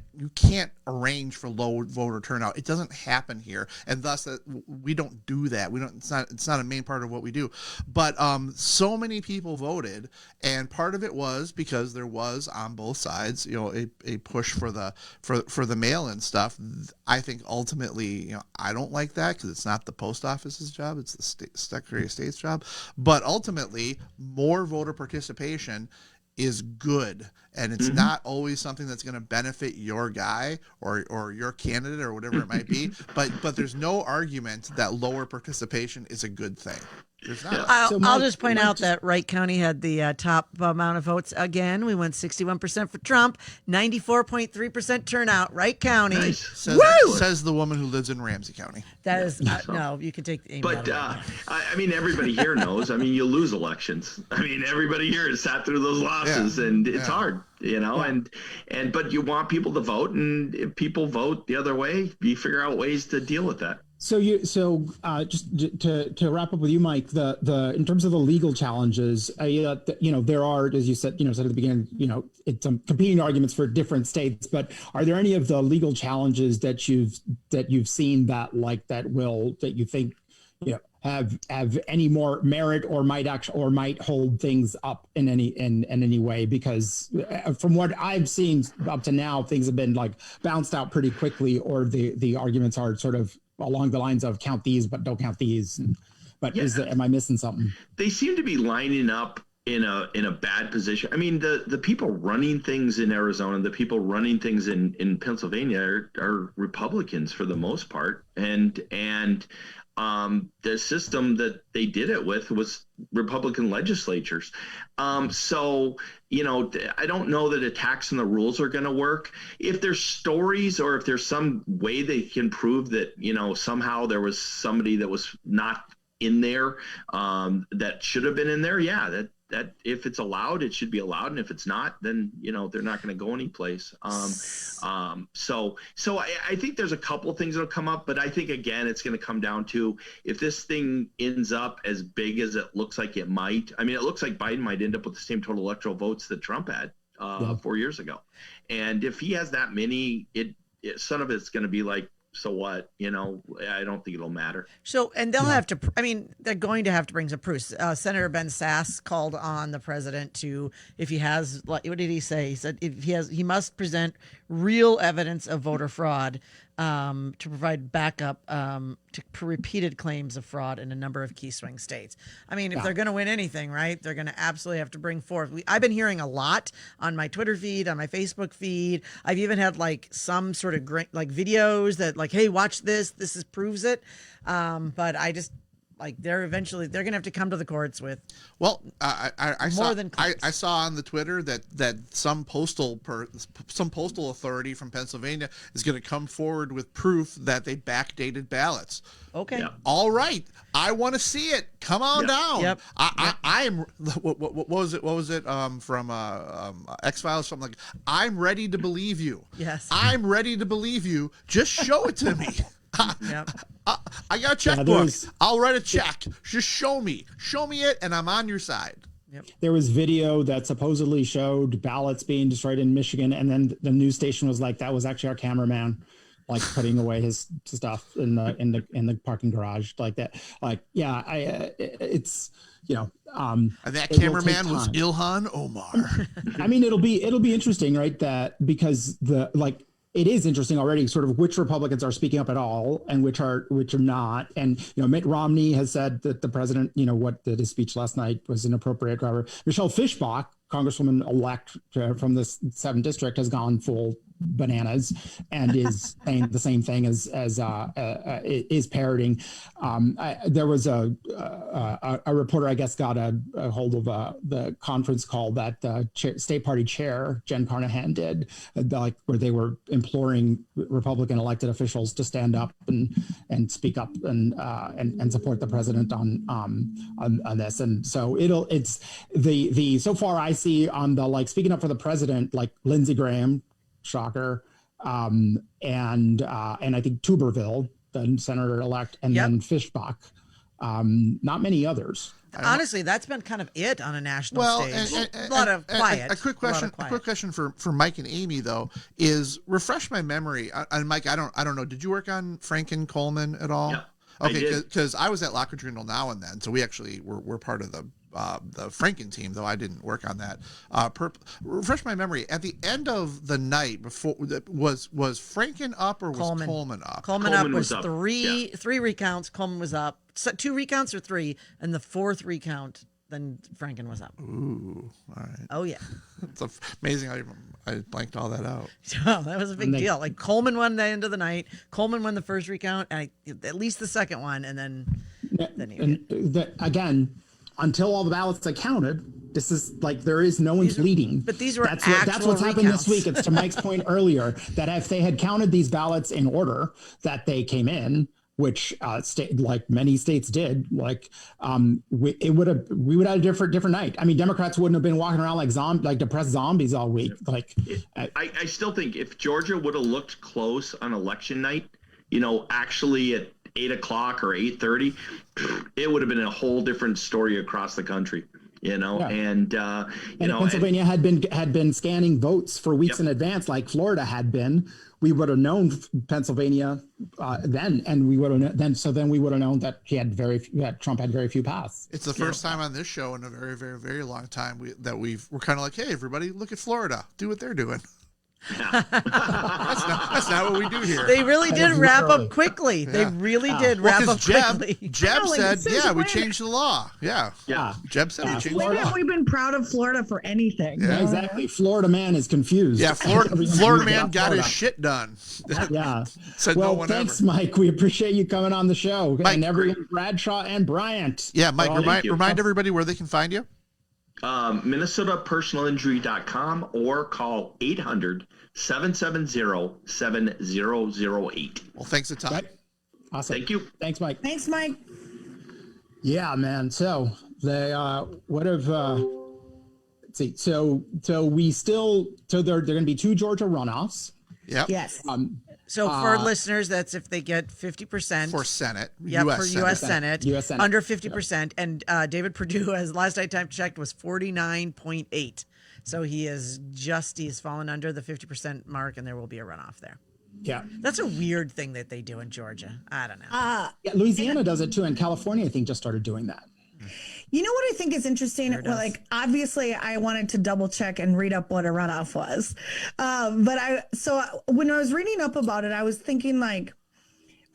arrange for low voter turnout. It doesn't happen here, and thus we don't do that. It's not a main part of what we do. But so many people voted, and part of it was because there was on both sides, a push for the mail-in stuff. I think ultimately, I don't like that because it's not the post office's job; it's the Secretary of State's job. But ultimately, more voter participation is good, and it's not always something that's going to benefit your guy or your candidate or whatever it might be. But there's no argument that lower participation is a good thing. There's not. I'll just point out that Wright County had the top amount of votes again. We went 61% for Trump, 94.3% turnout. Wright County. Nice. Says the woman who lives in Ramsey County. That is no. You can take the. But I mean, everybody here knows. I mean, you lose elections. I mean, everybody here has sat through those losses, and it's hard. But you want people to vote, and if people vote the other way, you figure out ways to deal with that. So just to wrap up with you, Mike, the in terms of the legal challenges, there are, as you said, said at the beginning, it's some competing arguments for different states. But are there any of the legal challenges that you've seen that you think have any more merit or might hold things up in any way? Because from what I've seen up to now, things have been bounced out pretty quickly, or the arguments are sort of along the lines of count these but don't count these. Am I missing something? They seem to be lining up in a bad position. I mean, the people running things in Arizona, the people running things in Pennsylvania are Republicans for the most part, and the system that they did it with was Republican legislatures. So, I don't know that attacks on the rules are going to work. If there's stories or if there's some way they can prove that, somehow there was somebody that was not in there that should have been in there, that if it's allowed, it should be allowed, and if it's not, then they're not going to go anyplace. So I think there's a couple of things that'll come up, but I think again it's going to come down to if this thing ends up as big as it looks like it might. I mean, it looks like Biden might end up with the same total electoral votes that Trump had 4 years ago, and if he has that many, some of it's going to be like, so what? I don't think it'll matter. So, and they'll have to, they're going to have to bring some proofs. Senator Ben Sasse called on the president to, if he has, what did he say? He said he must present real evidence of voter fraud to provide backup to repeated claims of fraud in a number of key swing states. If they're going to win anything, right, they're going to absolutely have to bring forth. I've been hearing a lot on my Twitter feed, on my Facebook feed. I've even had some sort of videos that hey, watch this. This proves it. But I just they're going to have to come to the courts with. Well, I saw on the Twitter that some postal authority from Pennsylvania is going to come forward with proof that they backdated ballots. Okay. Yeah. All right. I want to see it. Come on down. Yep. I'm. What was it? From X-Files. Something like. I'm ready to believe you. Yes. I'm ready to believe you. Just show it to me. Yep. I got a checkbook. I'll write a check. Just show me it, and I'm on your side. Yep. There was video that supposedly showed ballots being destroyed in Michigan, and then the news station was like, "That was actually our cameraman, putting away his stuff in the parking garage, like that." It's and that cameraman was Ilhan Omar. It'll be interesting, right? That because it is interesting already, sort of which Republicans are speaking up at all and which are not. And Mitt Romney has said that the president, that his speech last night was inappropriate. However, Michelle Fischbach, Congresswoman-elect from the 7th District, has gone full bananas and is saying the same thing as is parroting. There was a reporter, I guess, got a hold of the conference call that the state party chair Jen Carnahan did, where they were imploring Republican elected officials to stand up and speak up and support the president on this. And so it's so far I see on the speaking up for the president, Lindsey Graham, shocker, and I think Tuberville, the senator-elect, and then Fischbach. Not many others. Honestly, that's been kind of it on a national stage. A lot of quiet. A quick question for Mike and Amy though is refresh my memory. And Mike, I don't know. Did you work on Franken-Coleman at all? Yeah, okay, because I was at Lockridge Renal now and then, so we actually we're part of the Franken team, though I didn't work on that. Refresh my memory. At the end of the night, before was Franken up or was Coleman up? Coleman up was three recounts. Coleman was up. So 2 recounts or 3, and the 4th recount, then Franken was up. Ooh, all right. Oh yeah. It's amazing how I blanked all that out. Oh, that was a big deal. Coleman won the end of the night. Coleman won the first recount, and at least the second one, and then again. Until all the ballots are counted, this is there is no one's leading. But these were that's what's happened this week. It's to Mike's point earlier that if they had counted these ballots in order that they came in, which many states did, we would have had a different night. Democrats wouldn't have been walking around like depressed zombies all week. I still think if Georgia would have looked close on election night, actually at 8 o'clock or 8:30, it would have been a whole different story across the country. And Pennsylvania had been scanning votes for weeks in advance, like Florida had been. We would have known Pennsylvania then, and we would have then we would have known that Trump had very few paths. It's the first time on this show in a very, very, very long time we're kind of like, hey, everybody, look at Florida, do what they're doing. That's not what we do here. They really did wrap up quickly. They really did wrap up quickly. Jeb said, we changed the law. Yeah. Jeb said we changed the law. We've been proud of Florida for anything. Yeah, exactly. Florida man is confused. Yeah, Florida man got his shit done. Yeah. Said well, no one thanks, ever. Mike. We appreciate you coming on the show. Mike, and everyone, Bradshaw and Bryant. Yeah, Mike, remind everybody where they can find you. MinnesotaPersonalInjury.com or call 800-770-7008. Well, thanks a ton. Right. Awesome. Thank you. Thanks, Mike. Thanks, Mike. Yeah, man. So they what have see. So they're going to be 2 Georgia runoffs. Yep. Yes. So for listeners, that's if they get 50% For Senate. Yep, US for Senate. U.S. Senate, US Senate. under 50%. And David Perdue, as last I checked, was 49.8. So he's fallen under the 50% mark, and there will be a runoff there. Yeah. That's a weird thing that they do in Georgia. I don't know. Yeah, Louisiana does it too, and California, I think, just started doing that. You know what I think is interesting? Sure well, does. like obviously I wanted to double check and read up what a runoff was. When I was reading up about it, I was thinking like,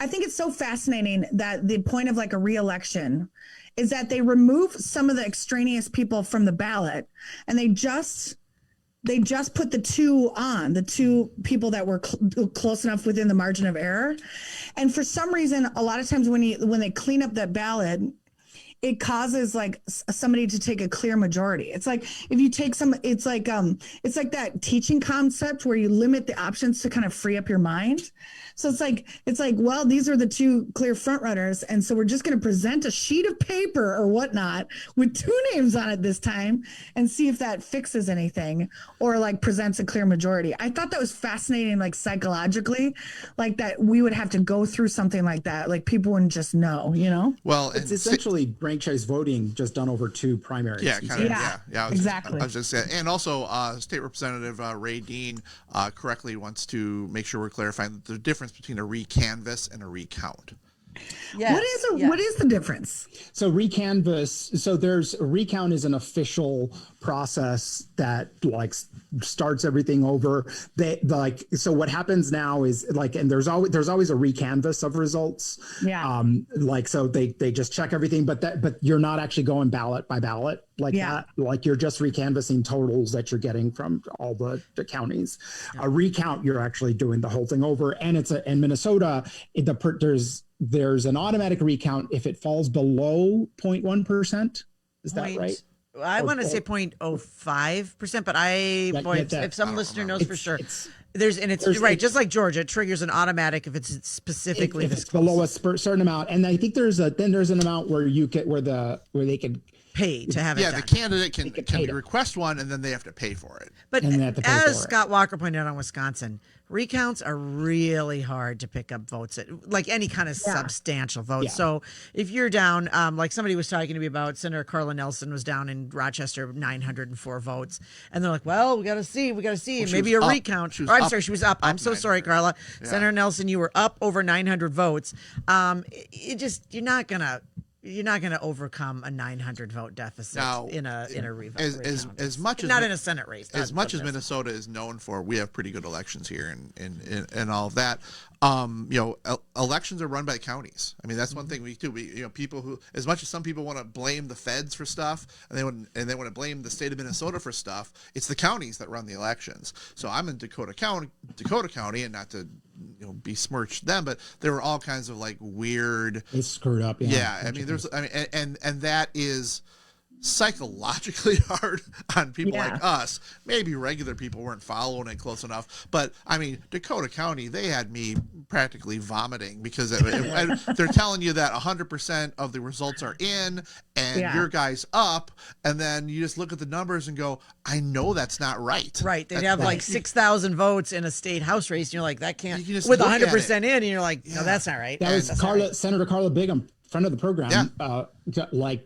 I think it's so fascinating that the point of like a re-election is that they remove some of the extraneous people from the ballot and they just put the two people that were close enough within the margin of error. And for some reason, a lot of times when they clean up that ballot, it causes like somebody to take a clear majority. It's like if you take it's like that teaching concept where you limit the options to kind of free up your mind. So it's like, well, these are the 2 clear front runners. And so we're just going to present a sheet of paper or whatnot with 2 names on it this time and see if that fixes anything or like presents a clear majority. I thought that was fascinating, like psychologically, like that we would have to go through something like that. Like people wouldn't just know, you know? Well, It's essentially ranked choice voting just done over 2 primaries. Yeah, kind of. Yeah. Exactly. I was just saying, and also State Representative Ray Dean correctly wants to make sure we're clarifying that the difference between a recanvass and a recount. Yes, What is the difference? So recanvass. So there's a recount is an official process that like starts everything over. So what happens now is like, and there's always a recanvass of results. Yeah. So they just check everything, but you're not actually going ballot by ballot like that. Like you're just recanvassing totals that you're getting from all the counties. A recount, you're actually doing the whole thing over, and in Minnesota, there's an automatic recount if it falls below 0.1%. Is that right? I want to say 0.05%, but if some listener knows for sure. It's right, just like Georgia, it triggers an automatic if it's specifically if it's below a certain amount. And I think there's an amount where they can pay to have it done. The candidate can request one, and then they have to pay for it. But And they have to pay as for it. Scott Walker pointed out on Wisconsin, recounts are really hard to pick up votes like any kind of substantial vote. Yeah. So if you're down, like somebody was talking to me about, Senator Carla Nelson was down in Rochester, 904 votes. And they're like, well, we got to see. And maybe a recount. She was up. I'm so sorry, Carla. Yeah. Senator Nelson, you were up over 900 votes. You're not going to overcome a 900 vote deficit in a recount. As much as not in a Senate race. As much as Minnesota is known for, we have pretty good elections here and all of that. Elections are run by counties. I mean, that's one thing we do. People who, as much as some people want to blame the feds for stuff, and they want to blame the state of Minnesota for stuff, it's the counties that run the elections. So I'm in Dakota County, and not to besmirch them, but there were all kinds of like weird. It's screwed up. Yeah. I mean, and that is psychologically hard on people like us. Maybe regular people weren't following it close enough, but I mean, Dakota County, they had me practically vomiting because they're telling you that 100% of the results are in and your guy's up, and then you just look at the numbers and go, I know that's not right. Right. They'd have like 6,000 votes in a state house race, and you're like, that can't, with 100% in, and you're like, no, that's not right. That was Senator Carla Bigham, friend of the program.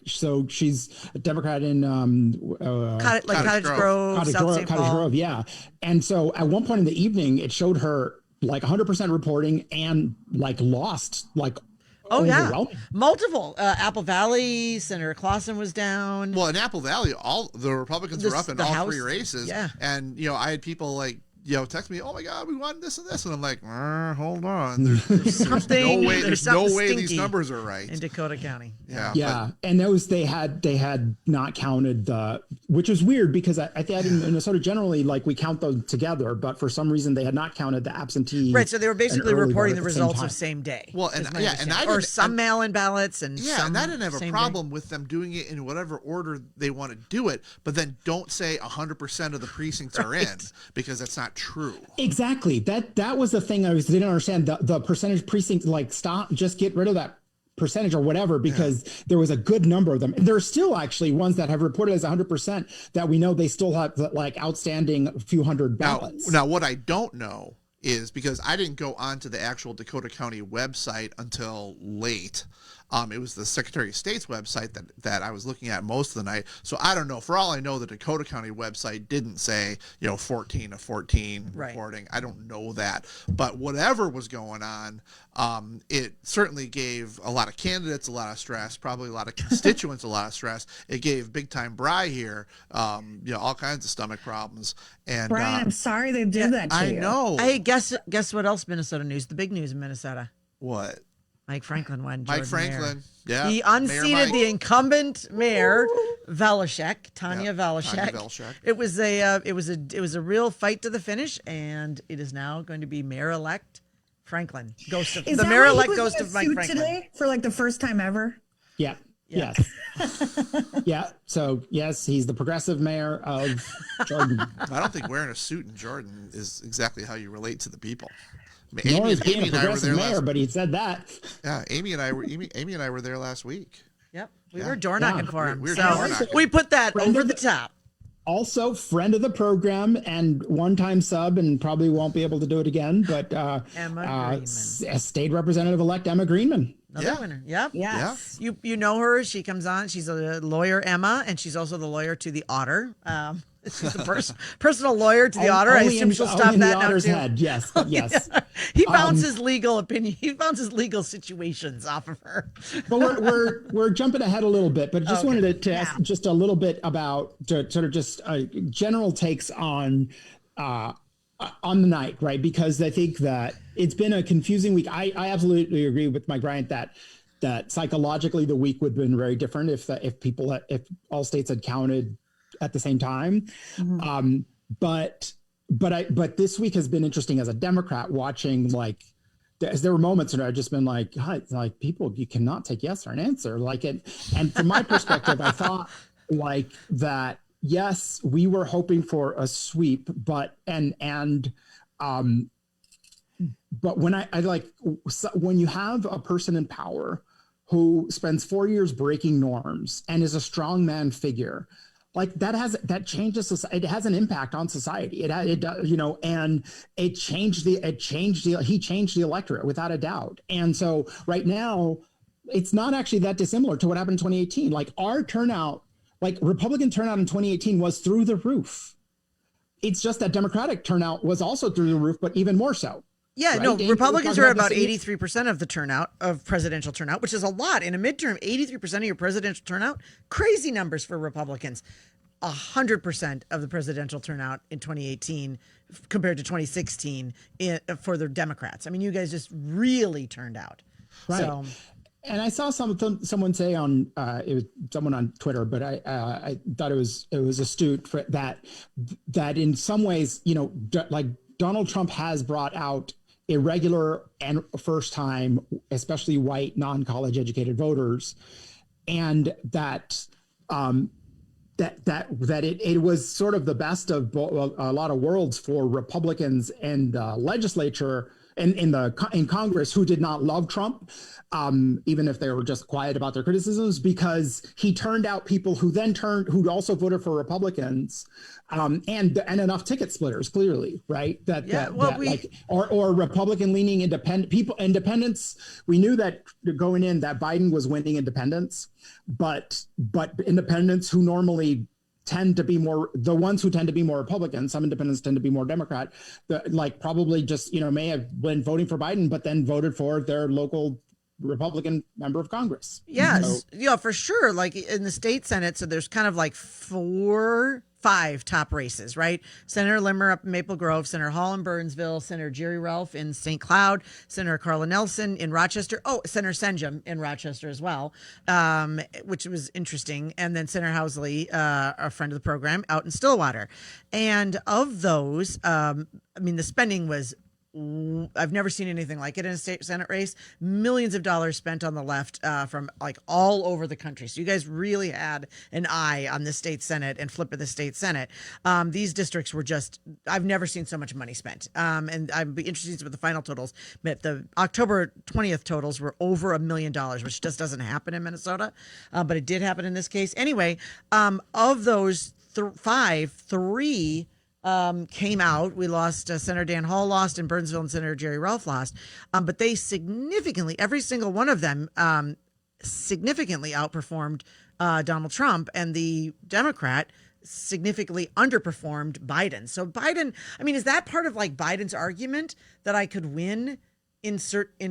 So she's a Democrat in Cottage Grove, South St. Paul. Cottage Grove, yeah. And so at one point in the evening, it showed her like 100% reporting and like lost like. Oh yeah, multiple. Apple Valley, Senator Clausen was down. Well, in Apple Valley, all the Republicans were up in all House, 3 races. Yeah. And I had people like text me, oh my God, we won this and this, and I'm like, hold on, there's no way these numbers are right in Dakota County. Yeah, and those they had not counted which was weird because I think in Minnesota generally like we count those together, but for some reason they had not counted the absentee. Right, so they were basically reporting the results of same day. Well, or some mail-in ballots and and I didn't have a problem with them doing it in whatever order they want to do it, but then don't say 100% of the precincts are in, because that's not true. Exactly. That was the thing I didn't understand. The percentage precincts, like, stop, just get rid of that percentage or whatever, because there was a good number of them. There are still actually ones that have reported as 100% that we know they still have like outstanding a few hundred ballots. Now, what I don't know is, because I didn't go onto the actual Dakota County website until late. It was the Secretary of State's website that I was looking at most of the night. So I don't know. For all I know, the Dakota County website didn't say, 14 of 14 reporting. I don't know that. But whatever was going on, it certainly gave a lot of candidates a lot of stress, probably a lot of constituents a lot of stress. It gave big time Bry here, all kinds of stomach problems. And Brian, I'm sorry they did that to you. I know. Hey, guess what else Minnesota news? The big news in Minnesota. What? Mike Franklin won. Mike Franklin. Yeah. He unseated the incumbent mayor, Tanya Velishek. It was a real fight to the finish, and it is now going to be Mayor-elect Franklin. The mayor-elect goes to Mike Franklin today for like the first time ever. Yeah. Yes. Yeah. So yes, he's the progressive mayor of Jordan. I don't think wearing a suit in Jordan is exactly how you relate to the people. Nor is being a progressive mayor, but he said that. Yeah, Amy and I were there last week. Yep, we were door knocking for him. So we put that over the top. Also, friend of the program and one-time sub, and probably won't be able to do it again. But state representative-elect Emma Greenman. Another winner. Yep. Yes. Yeah. You know her. She comes on. She's a lawyer, Emma, and she's also the lawyer to the Otter. She's the personal lawyer to the Otter. I assume she'll stop that now Otter's too. Head. Yes, yes. He bounces legal opinion. He bounces legal situations off of her. But we're jumping ahead a little bit. But just wanted to ask just a little bit about sort of just general takes on the night, right? Because I think that it's been a confusing week. I absolutely agree with Mike Bryant that psychologically the week would have been very different if all states had counted at the same time. Mm-hmm. But this week has been interesting as a Democrat watching, like, there were moments where I've just been like, God, like, people, you cannot take yes or an answer. Like it. And from my perspective, I thought like that, yes, we were hoping for a sweep, but when you have a person in power who spends 4 years breaking norms and is a strong man figure, like that changes society. It has an impact on society. It does, and he changed the electorate without a doubt. And so right now, it's not actually that dissimilar to what happened in 2018. Like our turnout, like Republican turnout in 2018 was through the roof. It's just that Democratic turnout was also through the roof, but even more so. Yeah, right? no, Republicans are about 83% of the turnout, of presidential turnout, which is a lot. In a midterm, 83% of your presidential turnout, crazy numbers for Republicans. 100% of the presidential turnout in 2018 compared to 2016 for the Democrats. I mean, you guys just really turned out. Right. So, and I saw someone say on it was someone on Twitter, but I thought it was astute for that in some ways, like Donald Trump has brought out irregular and first time, especially white non-college educated voters, and that it was sort of the best of a lot of worlds for Republicans and legislature and in Congress who did not love Trump, even if they were just quiet about their criticisms, because he turned out people who also voted for Republicans, and enough ticket splitters, clearly, right? Or Republican leaning independents. We knew that going in that Biden was winning independents, but independents who normally tend to be more the ones who tend to be more Republican. Some independents tend to be more Democrat. Probably just may have been voting for Biden, but then voted for their local Republican member of Congress. Yes, for sure. Like in the state Senate, so there's kind of like 5 top races, right? Senator Limmer up in Maple Grove, Senator Hall in Burnsville, Senator Jerry Ralph in St. Cloud, Senator Carla Nelson in Rochester. Oh, Senator Senjum in Rochester as well, which was interesting. And then Senator Housley, a friend of the program, out in Stillwater. And of those, the spending was I've never seen anything like it in a state Senate race. Millions of dollars spent on the left from like all over the country. So you guys really had an eye on the state Senate and flip of the state Senate. These districts were just, I've never seen so much money spent. And I'd be interested to see what the final totals, but the October 20th totals were over $1 million, which just doesn't happen in Minnesota. But it did happen in this case. Anyway, of those three came out. We lost Senator Dan Hall lost in Burnsville and Senator Jerry Ralph lost. But they significantly, every single one of them significantly outperformed Donald Trump, and the Democrat significantly underperformed Biden. So Biden, I mean, is that part of like Biden's argument that I could win in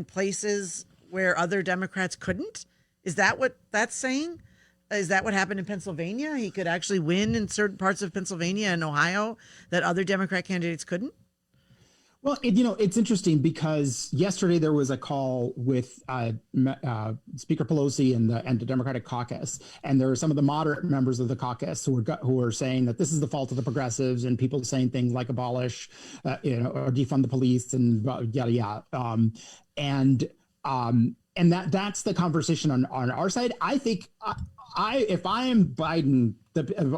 places where other Democrats couldn't? Is that what that's saying? Is that what happened in Pennsylvania? He could actually win in certain parts of Pennsylvania and Ohio that other Democrat candidates couldn't? Well, it's interesting because yesterday there was a call with Speaker Pelosi and the Democratic caucus, and there are some of the moderate members of the caucus who are saying that this is the fault of the progressives, and people saying things like abolish, or defund the police, and yada yada. And that's the conversation on our side. I think if I am Biden,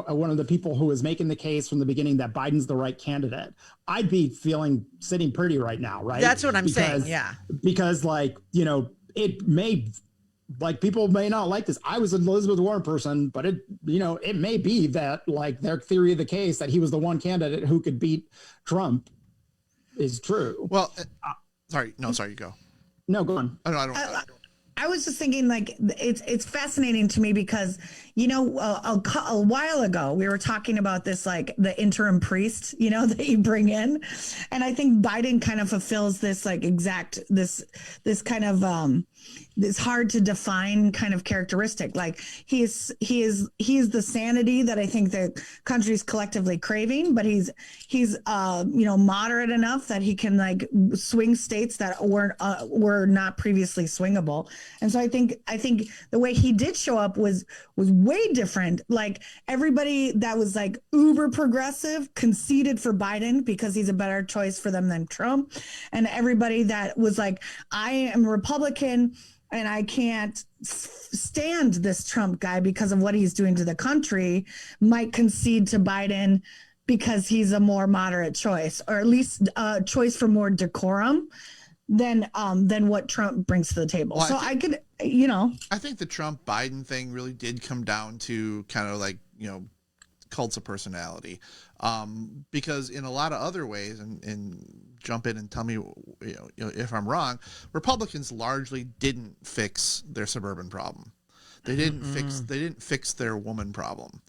one of the people who is making the case from the beginning that Biden's the right candidate, I'd be sitting pretty right now, right? That's what I'm saying. Yeah, because it may, people may not like this. I was an Elizabeth Warren person, but it may be that their theory of the case that he was the one candidate who could beat Trump is true. Well, sorry, you go. No, go on. I don't. I was just thinking, it's fascinating to me because, a while ago we were talking about this, the interim priest, that you bring in. And I think Biden kind of fulfills this, this kind of, this hard to define kind of characteristic. He is the sanity that I think the country's collectively craving, but he's moderate enough that he can swing states that were not previously swingable. And so I think the way he did show up was way different. Everybody that was uber progressive conceded for Biden because he's a better choice for them than Trump. And everybody that was I am Republican and I can't stand this Trump guy because of what he's doing to the country might concede to Biden because he's a more moderate choice, or at least a choice for more decorum than what Trump brings to the table. Well, I think the Trump Biden thing really did come down to kind of cults of personality, because in a lot of other ways, and jump in and tell me if I'm wrong, Republicans largely didn't fix their suburban problem. They didn't fix their woman problem.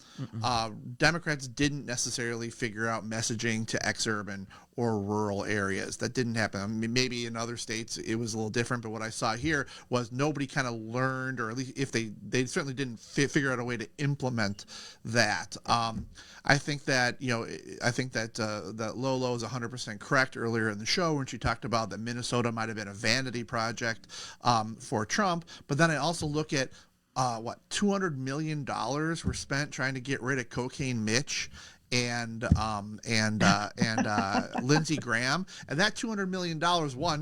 Democrats didn't necessarily figure out messaging to exurban or rural areas. That didn't happen. I mean, maybe in other states it was a little different, but what I saw here was nobody kind of learned, or at least if they certainly didn't figure out a way to implement that. I think that that Lolo is 100% correct earlier in the show when she talked about that Minnesota might have been a vanity project for Trump. But then I also look at $200 million were spent trying to get rid of Cocaine Mitch and Lindsey Graham, and that $200 million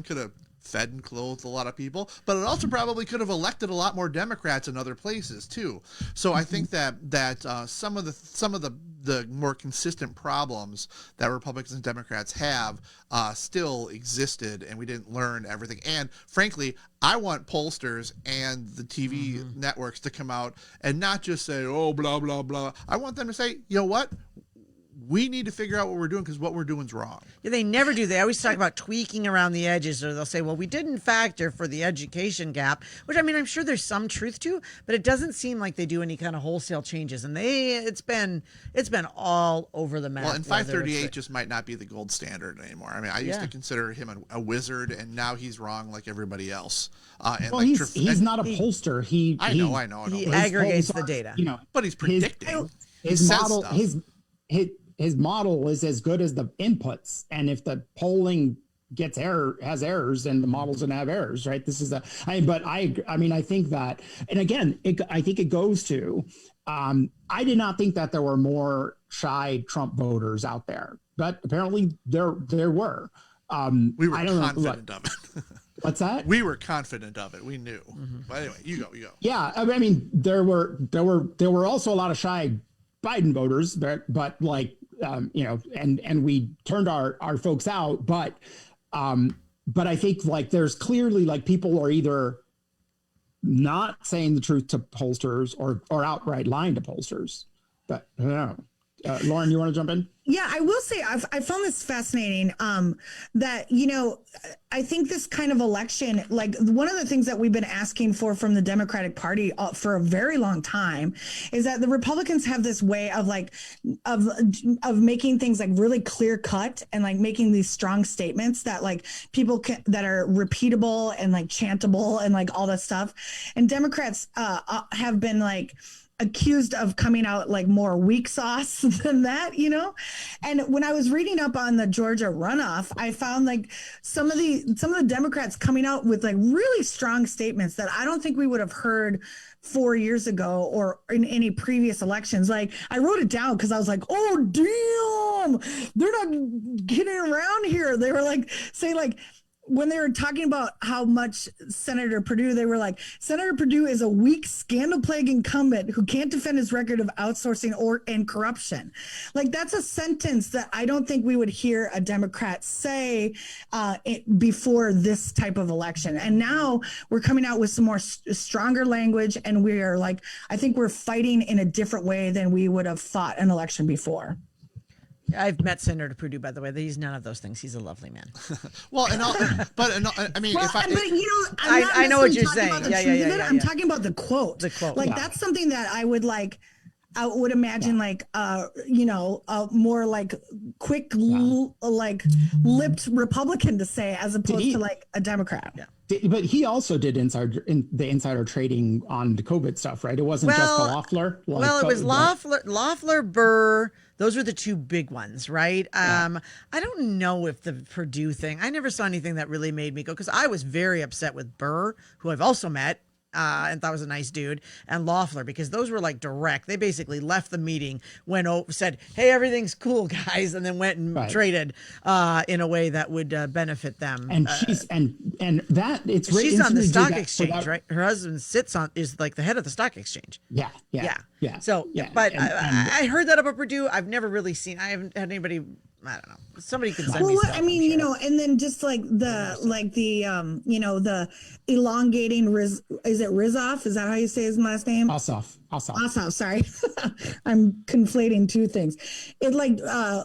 could have fed and clothed a lot of people, but it also probably could have elected a lot more Democrats in other places too. So I think that some of the more consistent problems that Republicans and Democrats have still existed, and we didn't learn everything. And frankly, I want pollsters and the TV networks to come out and not just say, oh, blah, blah, blah. I want them to say, you know what? We need to figure out what we're doing because what we're doing is wrong. Yeah, they never do. They always talk about tweaking around the edges, or they'll say, well, we didn't factor for the education gap, which, I mean, I'm sure there's some truth to, but it doesn't seem like they do any kind of wholesale changes. And it's been all over the map. Well, and 538 just might not be the gold standard anymore. I mean, I used to consider him a wizard, and now he's wrong like everybody else. He's not a pollster. I know. He aggregates the data. But he's predicting. His model is as good as the inputs, and if the polling has errors, then the model's gonna have errors, right? This is I think that, and again, I think it goes to, I did not think that there were more shy Trump voters out there, but apparently there were. We were I don't know. confident of it. What's that? We were confident of it. We knew. But anyway, you go. Yeah, I mean, there were also a lot of shy Biden voters, but like, and we turned our folks out, but I think like there's clearly like people are either not saying the truth to pollsters or outright lying to pollsters. But I don't know. Lauren, you want to jump in? Yeah, I will say I found this fascinating, that, I think this kind of election, like one of the things that we've been asking for from the Democratic Party for a very long time is that the Republicans have this way of like, of making things like really clear cut and like making these strong statements that like people that are repeatable and like chantable and like all that stuff. And Democrats have been like, accused of coming out like more weak sauce than that, And when I was reading up on the Georgia runoff, I found like some of the Democrats coming out with like really strong statements that I don't think we would have heard 4 years ago or in any previous elections. Like I wrote it down because I was like, oh damn, they're not getting around here. They were like saying like, when they were talking about how much Senator Perdue, they were like, Senator Perdue is a weak, scandal-plagued incumbent who can't defend his record of outsourcing and corruption. Like, that's a sentence that I don't think we would hear a Democrat say before this type of election. And now we're coming out with some more stronger language, and we are like, I think we're fighting in a different way than we would have fought an election before. I've met Senator Perdue, by the way. He's none of those things. He's a lovely man. Well, I mean, well, I know what you're saying. Yeah. I'm talking about the quote. Like that's something that I would like. I would imagine like, more like quick, like lipped Republican to say as opposed to like a Democrat. Yeah. But he also did the insider trading on the COVID stuff, right? It wasn't just Loeffler. It was Loeffler, Burr. Those were the two big ones, right? I don't know if the Purdue thing, I never saw anything that really made me go, because I was very upset with Burr, who I've also met. And thought was a nice dude, and Loeffler, because those were like direct. They basically left the meeting, said, "Hey, everything's cool, guys," and then went and traded in a way that would benefit them. And she's she's on the stock exchange, right? Her husband is like the head of the stock exchange. Yeah. So, but I heard that about Purdue. I've never really seen. I haven't had anybody. I don't know. Somebody could send me stuff. I mean, and then just like the elongating is it Rizov? Is that how you say his last name? Ossoff, sorry. I'm conflating two things. It like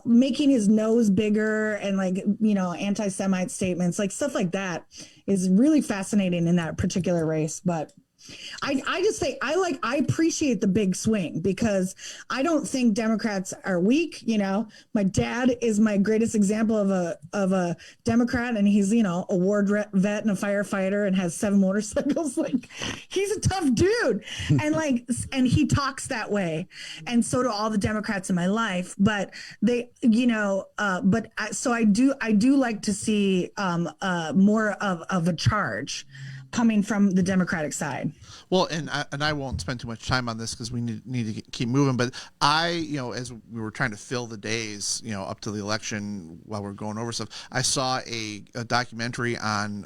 making his nose bigger and like, anti-Semite statements, like stuff like that is really fascinating in that particular race. But I just say I appreciate the big swing, because I don't think Democrats are weak. My dad is my greatest example of a Democrat, and he's a war vet and a firefighter and has 7 motorcycles. Like, he's a tough dude, and he talks that way, and so do all the Democrats in my life. But they, so I do like to see more of a charge coming from the Democratic side. Well, and I won't spend too much time on this because we need to keep moving. But as we were trying to fill the days, up to the election while we're going over stuff, I saw a documentary on,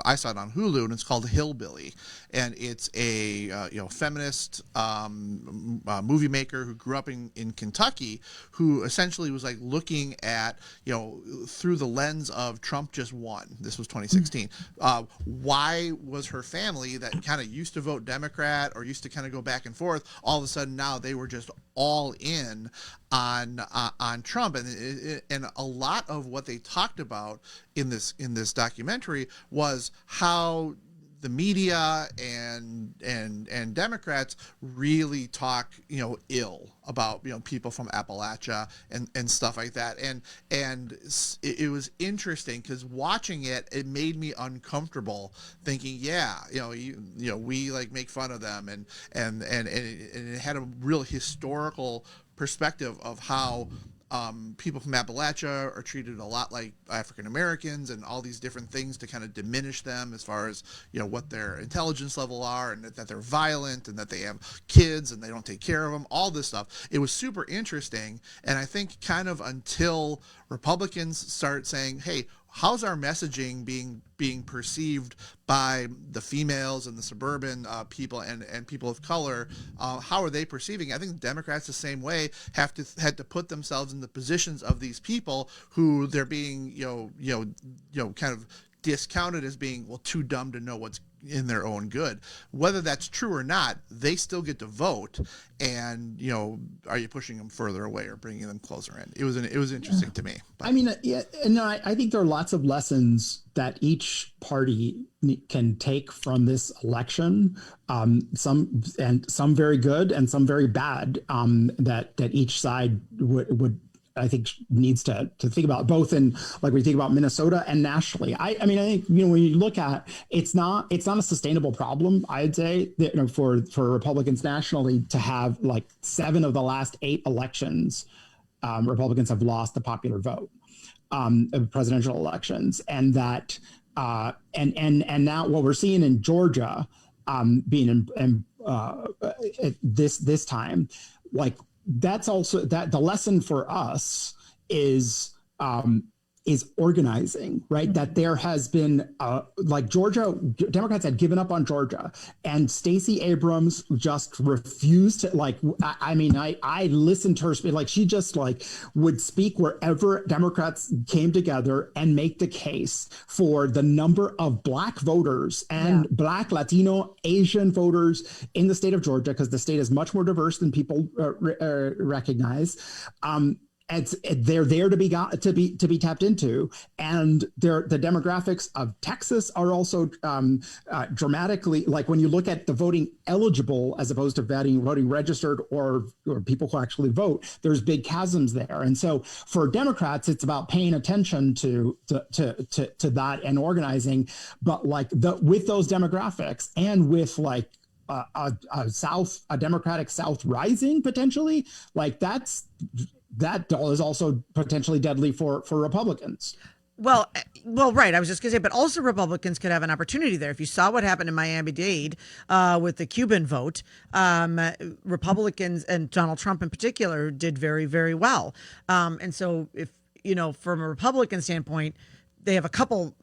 I saw it on Hulu, and it's called Hillbilly. And it's a, feminist movie maker who grew up in Kentucky, who essentially was like looking at, through the lens of Trump just won. This was 2016. Why was her family that kind of used to vote Democrat or used to kind of go back and forth, all of a sudden now they were just all in on Trump, and a lot of what they talked about in this documentary was how the media and Democrats really talk, ill about, people from Appalachia and stuff like that. And it was interesting because watching it made me uncomfortable, thinking, we like make fun of them, and it had a real historical perspective of how people from Appalachia are treated a lot like African Americans, and all these different things to kind of diminish them as far as, what their intelligence level are, and that they're violent, and that they have kids and they don't take care of them, all this stuff. It was super interesting. And I think kind of until Republicans start saying, hey, how's our messaging being perceived by the females and the suburban people and people of color? How are they perceiving it? I think Democrats the same way had to put themselves in the positions of these people who they're being kind of discounted as being too dumb to know what's in their own good. Whether that's true or not, they still get to vote. And are you pushing them further away or bringing them closer in? It was interesting to me. But. I mean, I think there are lots of lessons that each party can take from this election. Some very good and some very bad. That each side would I think needs to think about, both in, like, we think about Minnesota and nationally. I mean, I think, when you look at, it's not a sustainable problem, I'd say, that, for Republicans nationally to have, like, 7 of the last 8 elections, Republicans have lost the popular vote, of presidential elections. And that, and now what we're seeing in Georgia, being in this time, like, that's also that the lesson for us is organizing, right? Mm-hmm. That there has been like Georgia, Democrats had given up on Georgia, and Stacey Abrams just refused to, like, I listened to her speak, like, she just, like, would speak wherever Democrats came together and make the case for the number of Black voters and Black, Latino, Asian voters in the state of Georgia, because the state is much more diverse than people recognize. They're there to be tapped into, and the demographics of Texas are also dramatically, like, when you look at the voting eligible as opposed to voting registered or people who actually vote, there's big chasms there. And so for Democrats, it's about paying attention to that and organizing. But, like, with those demographics and with, like, a Democratic South rising potentially, like, that is also potentially deadly for Republicans. Well, right. I was just going to say, but also Republicans could have an opportunity there. If you saw what happened in Miami-Dade with the Cuban vote, Republicans and Donald Trump in particular did very, very well. And so, if from a Republican standpoint, they have a couple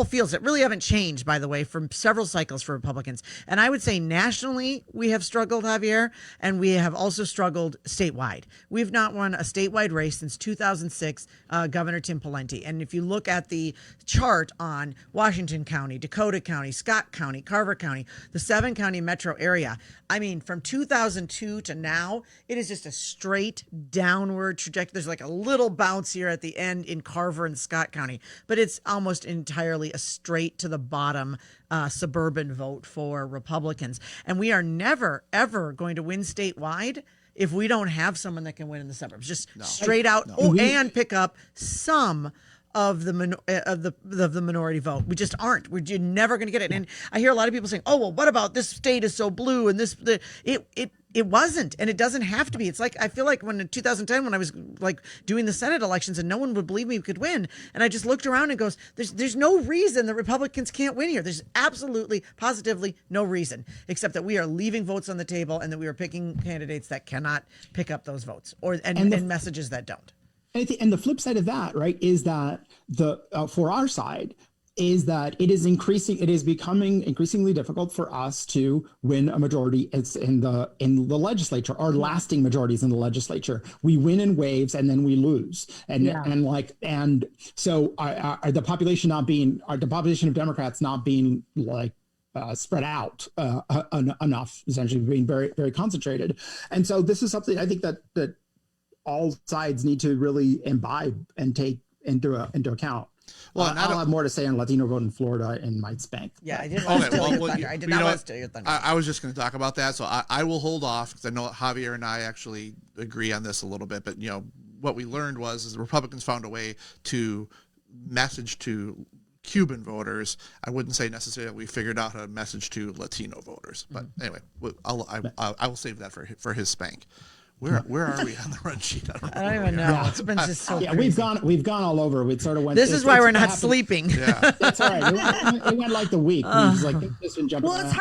fields that really haven't changed, by the way, from several cycles for Republicans. And I would say nationally, we have struggled, Javier, and we have also struggled statewide. We've not won a statewide race since 2006, Governor Tim Pawlenty. And if you look at the chart on Washington County, Dakota County, Scott County, Carver County, the 7-county metro area, I mean, from 2002 to now, it is just a straight downward trajectory. There's like a little bounce here at the end in Carver and Scott County, but it's almost entirely a straight to the bottom suburban vote for Republicans. And we are never, ever going to win statewide if we don't have someone that can win in the suburbs. Just straight out, and pick up some of the minority vote. We just aren't. You're never going to get it. And I hear a lot of people saying, "Oh, well, what about this state is so blue and it wasn't, and it doesn't have to be." It's like, I feel like when in 2010, when I was, like, doing the Senate elections and no one would believe me could win, and I just looked around and goes, there's no reason the Republicans can't win here. There's absolutely, positively no reason, except that we are leaving votes on the table and that we are picking candidates that cannot pick up those votes and messages that don't. And the flip side of that, right, is that for our side, is that it is becoming increasingly difficult for us to win a majority. It's in the legislature, or lasting majorities in the legislature. We win in waves and then we lose. And so the population of Democrats not being, like, spread out enough, essentially being very, very concentrated. And so this is something I think that all sides need to really imbibe and take into account. Well, I'll have more to say on Latino vote in Florida in Mike's Bank. Yeah, I didn't want to steal your thunder. I did not want to steal your thunder. I was just going to talk about that, so I will hold off, because I know Javier and I actually agree on this a little bit. But what we learned was the Republicans found a way to message to Cuban voters. I wouldn't say necessarily we figured out a message to Latino voters, but anyway, I will save that for his spank. Where are we on the run sheet? I don't even know. Yeah. It's been just so crazy. We've gone all over. We sort of went. This is why we're not sleeping. Yeah, that's all right. It went like the week. We just, like, this and jumping. Well,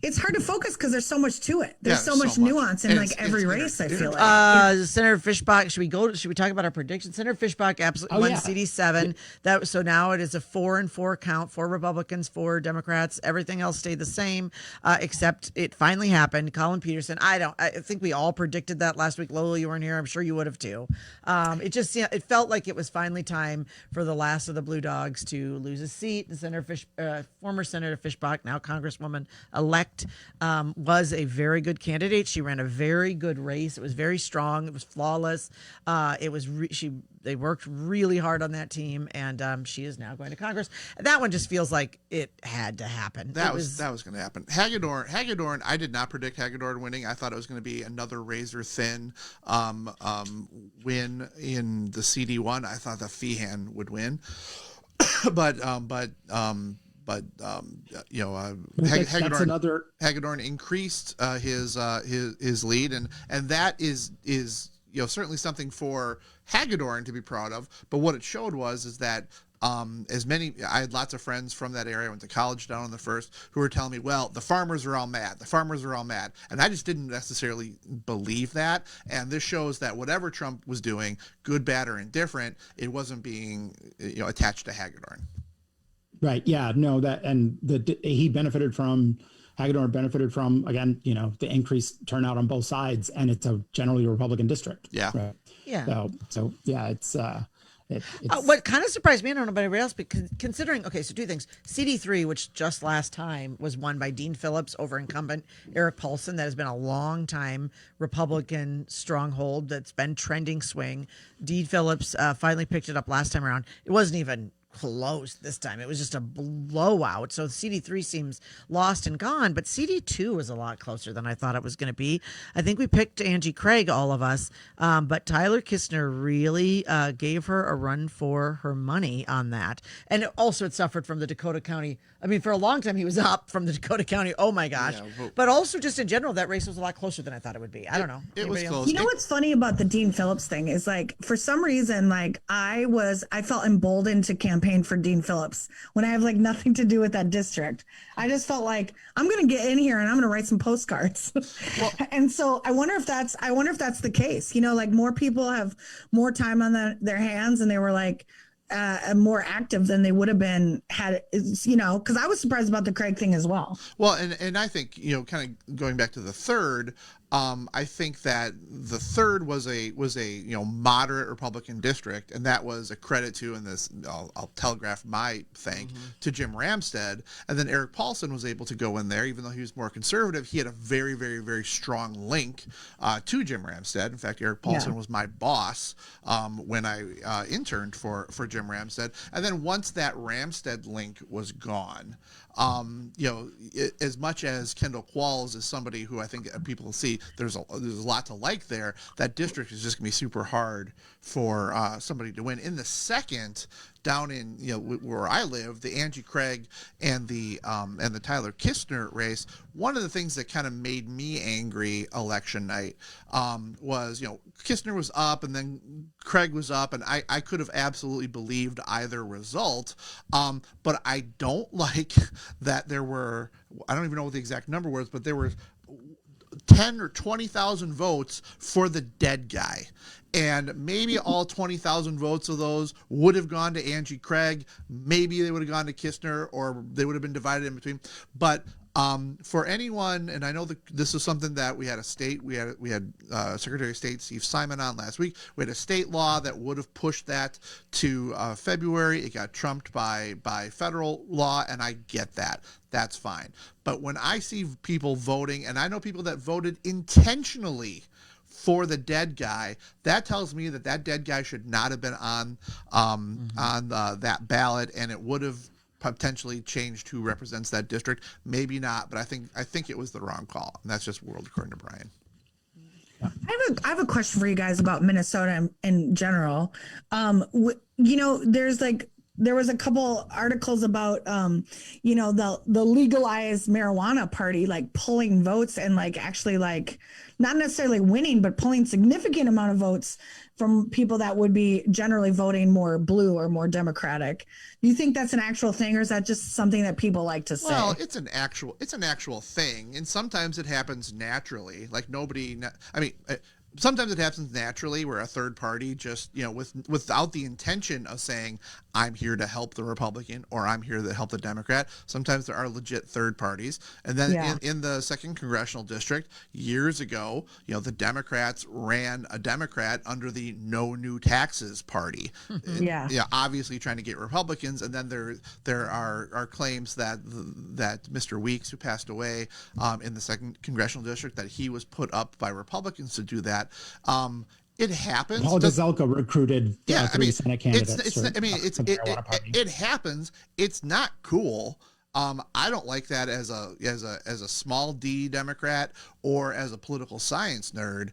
it's hard to focus because there's so much to it. There's Yeah, so much nuance in And like it's every race. I feel like. Senator Fishbach. Should we talk about our prediction? Senator Fishbach absolutely won CD7. So now it is a 4-4 count. 4 Republicans, 4 Democrats. Everything else stayed the same, except it finally happened. Colin Peterson. I think we all predicted that last week. Lola, you weren't here. I'm sure you would have too. It felt like it was finally time for the last of the Blue Dogs to lose a seat. The former Senator Fishbach, now Congresswoman elect, was a very good candidate. She ran a very good race. It was very strong. It was flawless. They worked really hard on that team, and she is now going to Congress. That one just feels like it had to happen. That was going to happen. Hagedorn. I did not predict Hagedorn winning. I thought it was going to be another razor thin win in the CD1. I thought the Feehan would win, but Hagedorn increased his lead, and that is certainly something for Hagedorn to be proud of. But what it showed is that I had lots of friends from that area. I went to college down on the first who were telling me, well, the farmers are all mad. And I just didn't necessarily believe that. And this shows that whatever Trump was doing, good, bad, or indifferent, it wasn't being attached to Hagedorn. Right. Yeah. No. Hagedorn benefited from, again, the increased turnout on both sides, and it's a generally Republican district. Yeah. Right. Yeah. So yeah, it's what kind of surprised me, I don't know about everybody else, but considering, so 2 things. CD3, which just last time was won by Dean Phillips over incumbent Eric Paulson. That has been a long time Republican stronghold that's been trending swing. Dean Phillips finally picked it up last time around. It wasn't even close this time. It was just a blowout. So CD3 seems lost and gone, but CD2 was a lot closer than I thought it was going to be. I think we picked Angie Craig, all of us, but Tyler Kistner really gave her a run for her money on that. And it suffered from the Dakota County. I mean, for a long time he was up from the Dakota County. Oh my gosh. Yeah, but also just in general, that race was a lot closer than I thought it would be. I don't know. It was close. You know what's funny about the Dean Phillips thing is, like, for some reason, like, I felt emboldened to campaign for Dean Phillips when I have like nothing to do with that district. I just felt like I'm going to get in here and I'm going to write some postcards. And so I wonder if that's the case. Like, more people have more time on their hands, and they were like more active than they would have been had, because I was surprised about the Craig thing as well. Well, and I think, kind of going back to the third, I think that the third was a moderate Republican district, and that was a credit to, and this I'll telegraph my thank to Jim Ramstad. And then Eric Paulson was able to go in there, even though he was more conservative. He had a very, very, very strong link to Jim Ramstad. In fact, Eric Paulson was my boss when I interned for Jim Ramstad. And then once that Ramstad link was gone, as much as Kendall Qualls is somebody who I think people see there's a lot to like there, that district is just gonna be super hard for somebody to win. In the second, down in where I live, the Angie Craig and the Tyler Kistner race, one of the things that kind of made me angry election night was Kistner was up and then Craig was up, and I could have absolutely believed either result, but I don't like that there were, I don't even know what the exact number was, but there were 10 or 20,000 votes for the dead guy. And maybe all 20,000 votes of those would have gone to Angie Craig. Maybe they would have gone to Kistner, or they would have been divided in between. But for anyone, and I know that this is something that we had Secretary of State Steve Simon on last week. We had a state law that would have pushed that to February. It got trumped by federal law, and I get that. That's fine. But when I see people voting, and I know people that voted intentionally for the dead guy, that tells me that dead guy should not have been on that ballot, and it would have potentially changed who represents that district. Maybe not, but I think it was the wrong call, and that's just world according to Brian. I have a question for you guys about Minnesota in general. There's like there was a couple articles about the legalized marijuana party like pulling votes and like actually like not necessarily winning but pulling significant amount of votes from people that would be generally voting more blue or more Democratic. Do you think that's an actual thing, or is that just something that people like to say? Well, it's an actual thing, and sometimes it happens naturally. Like sometimes it happens naturally where a third party just, without the intention of saying, I'm here to help the Republican or I'm here to help the Democrat. Sometimes there are legit third parties. And then in the 2nd Congressional District, years ago, the Democrats ran a Democrat under the No New Taxes Party. Obviously trying to get Republicans. And then there are claims that Mr. Weeks, who passed away in the 2nd Congressional District, that he was put up by Republicans to do that. It happens. Paul Gazelka recruited 3 Senate candidates. It happens. It's not cool. I don't like that as a small d Democrat or as a political science nerd.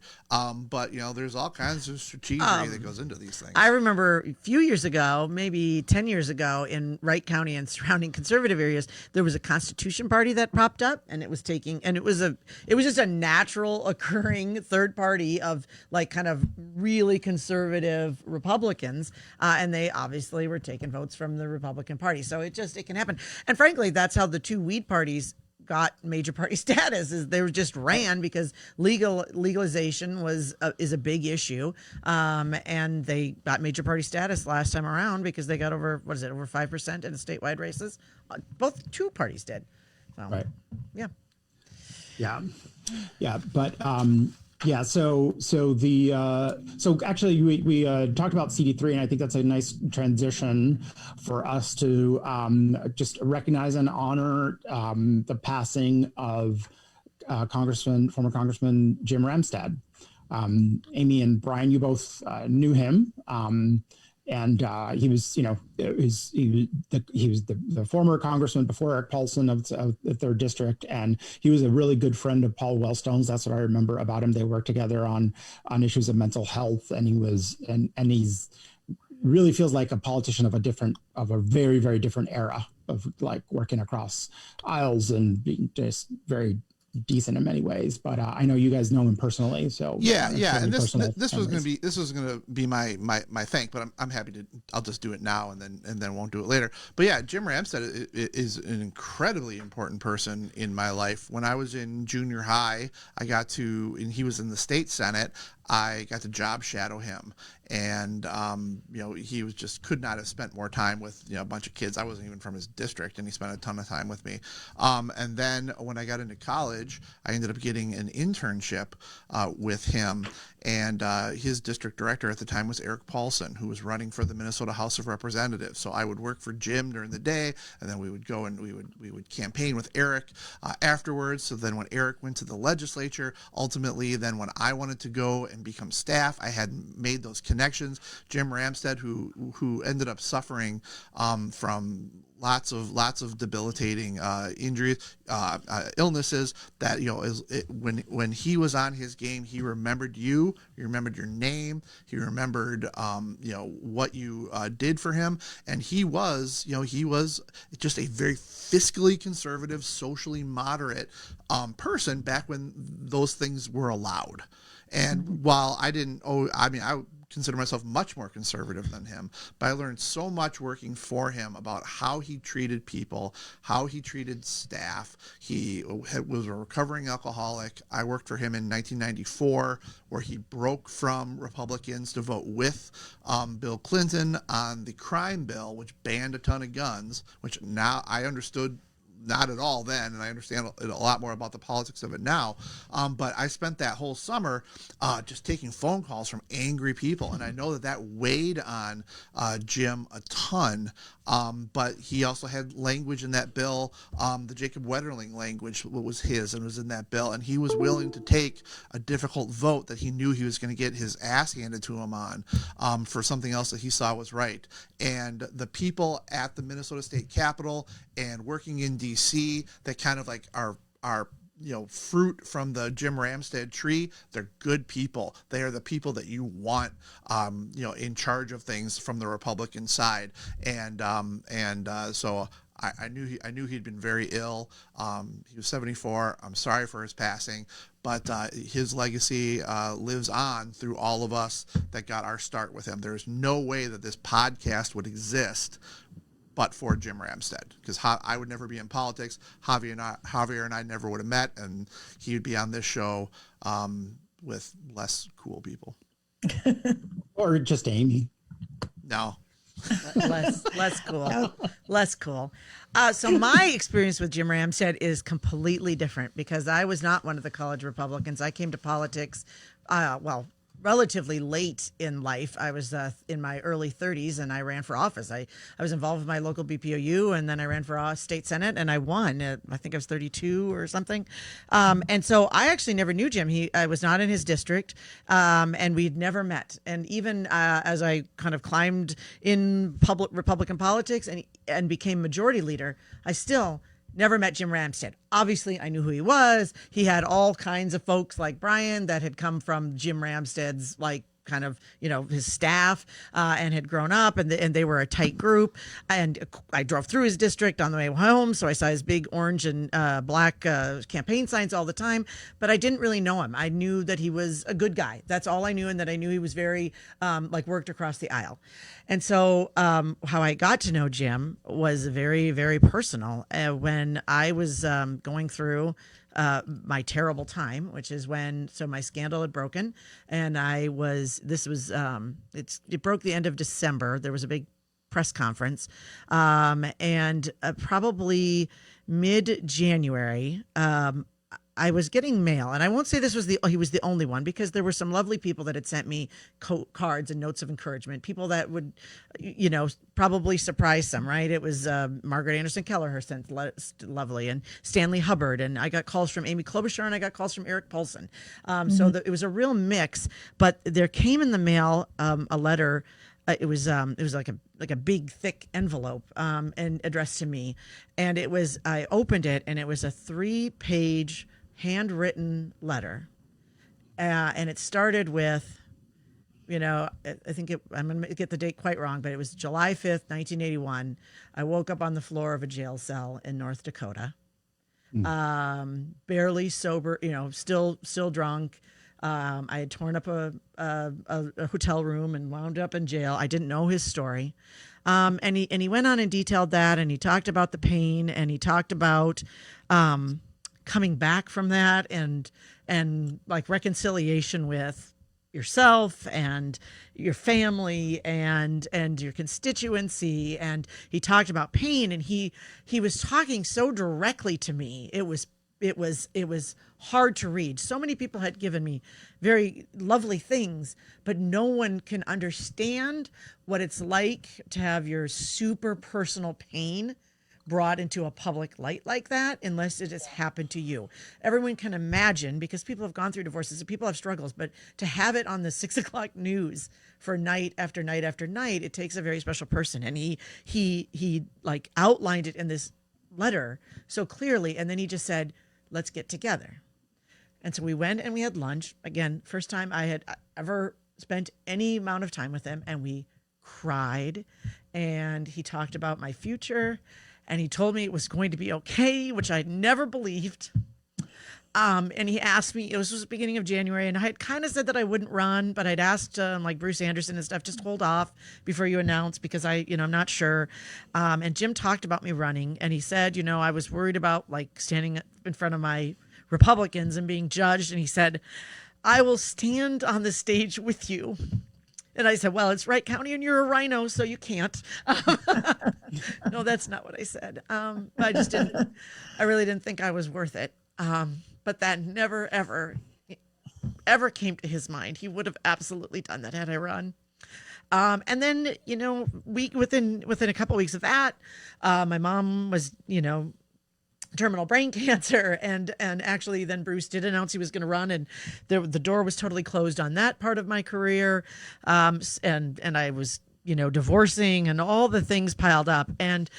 But there's all kinds of strategy that goes into these things. I remember a few years ago, maybe 10 years ago, in Wright County and surrounding conservative areas, there was a Constitution Party that popped up, and it was just a natural occurring third party of like kind of really conservative Republicans, and they obviously were taking votes from the Republican Party. So it can happen. And frankly, that's how the two weed parties got major party status, is they were just ran because legalization is a big issue, and they got major party status last time around because they got over 5% in the statewide races. Both two parties did. So, right. Yeah. But so actually we talked about CD3, and I think that's a nice transition for us to just recognize and honor the passing of former Congressman Jim Ramstad. Amy and Brian, you both knew him. And he was the former congressman before Eric Paulson of the 3rd District, and he was a really good friend of Paul Wellstone's. That's what I remember about him. They worked together on issues of mental health, and he's really feels like a politician of a very, very different era of like working across aisles and being just very decent in many ways, but I know you guys know him personally, so and this was going to be my thing, but I'm happy to. I'll just do it now and then won't do it later. But yeah, Jim Ramstad is an incredibly important person in my life. When I was in junior high, and he was in the state senate. I got to job shadow him, and he was just could not have spent more time with a bunch of kids. I wasn't even from his district, and he spent a ton of time with me. And then when I got into college, I ended up getting an internship with him, and his district director at the time was Eric Paulson, who was running for the Minnesota House of Representatives. So I would work for Jim during the day, and then we would go and we would campaign with Eric afterwards. So then when Eric went to the legislature, ultimately then when I wanted to go and become staff, I had made those connections. Jim Ramstad, who ended up suffering from lots of debilitating injuries, illnesses, that when he was on his game, he remembered you, he remembered your name, he remembered what you did for him, and he was just a very fiscally conservative, socially moderate person back when those things were allowed. And while I consider myself much more conservative than him, but I learned so much working for him about how he treated people, how he treated staff. He was a recovering alcoholic. I worked for him in 1994, where he broke from Republicans to vote with Bill Clinton on the crime bill, which banned a ton of guns, which now I understood not at all then, and I understand a lot more about the politics of it now. But I spent that whole summer just taking phone calls from angry people, and I know that weighed on Jim a ton. But he also had language in that bill, the Jacob Wetterling language was his and was in that bill, and he was willing to take a difficult vote that he knew he was going to get his ass handed to him on for something else that he saw was right. And the people at the Minnesota State Capitol and working in DC that kind of like are fruit from the Jim Ramstad tree. They're good people. They are the people that you want, in charge of things from the Republican side. So I knew he'd been very ill. He was 74. I'm sorry for his passing, but his legacy lives on through all of us that got our start with him. There's no way that this podcast would exist but for Jim Ramstad, because I would never be in politics. Javier and I never would have met, and he would be on this show with less cool people. Or just Amy. No. less cool. So my experience with Jim Ramstad is completely different, because I was not one of the college Republicans. I came to politics, relatively late in life. I was in my early 30s, and I ran for office. I was involved with my local BPOU, and then I ran for state senate, and I won. I think I was 32 or something. And so I actually never knew Jim. I was not in his district, and we'd never met. And even as I kind of climbed in public Republican politics and became majority leader, I still never met Jim Ramstad. Obviously, I knew who he was. He had all kinds of folks like Brian that had come from Jim Ramstad's kind of, his staff and had grown up, and they were a tight group. And I drove through his district on the way home, so I saw his big orange and black campaign signs all the time, but I didn't really know him. I knew that he was a good guy. That's all I knew, and that I knew he was very, worked across the aisle. And so how I got to know Jim was very, very personal. When I was going through my terrible time, which is when my scandal had broken, and it broke the end of December. There was a big press conference, and probably mid-January, I was getting mail, and I won't say he was the only one, because there were some lovely people that had sent me cards and notes of encouragement, people that would, probably surprise some, right? It was Margaret Anderson Kelleher sent lovely, and Stanley Hubbard, and I got calls from Amy Klobuchar, and I got calls from Eric Paulson. So it was a real mix, but there came in the mail a letter. It was like a big thick envelope and addressed to me, and I opened it, and it was a 3-page handwritten letter, and it started with, I think I'm going to get the date quite wrong, but it was July 5th, 1981. I woke up on the floor of a jail cell in North Dakota, barely sober, still drunk. I had torn up a hotel room and wound up in jail. I didn't know his story. And he went on and detailed that, and he talked about the pain, and he talked about coming back from that, and reconciliation with yourself and your family and your constituency. And he talked about pain, and he was talking so directly to me. It was hard to read. So many people had given me very lovely things, but no one can understand what it's like to have your super personal pain brought into a public light like that unless it has happened to you. Everyone can imagine, because people have gone through divorces and people have struggles, but to have it on the 6 o'clock news for night after night after night, it takes a very special person. And he outlined it in this letter so clearly, and then he just said, let's get together. And so we went and we had lunch. Again, first time I had ever spent any amount of time with him, and we cried, and he talked about my future, and he told me it was going to be okay, which I'd never believed. And he asked me, it was the beginning of January, and I had kind of said that I wouldn't run, but I'd asked Bruce Anderson and stuff, just hold off before you announce, because I'm not sure. And Jim talked about me running, and he said, I was worried about standing in front of my Republicans and being judged. And he said, I will stand on the stage with you. And I said, well, it's Wright County and you're a rhino, so you can't. No, that's not what I said. I really didn't think I was worth it. But that never, ever came to his mind. He would have absolutely done that had I run. And then, within a couple of weeks of that, my mom was, terminal brain cancer, and actually then Bruce did announce he was going to run, and the door was totally closed on that part of my career, and I was divorcing, and all the things piled up, and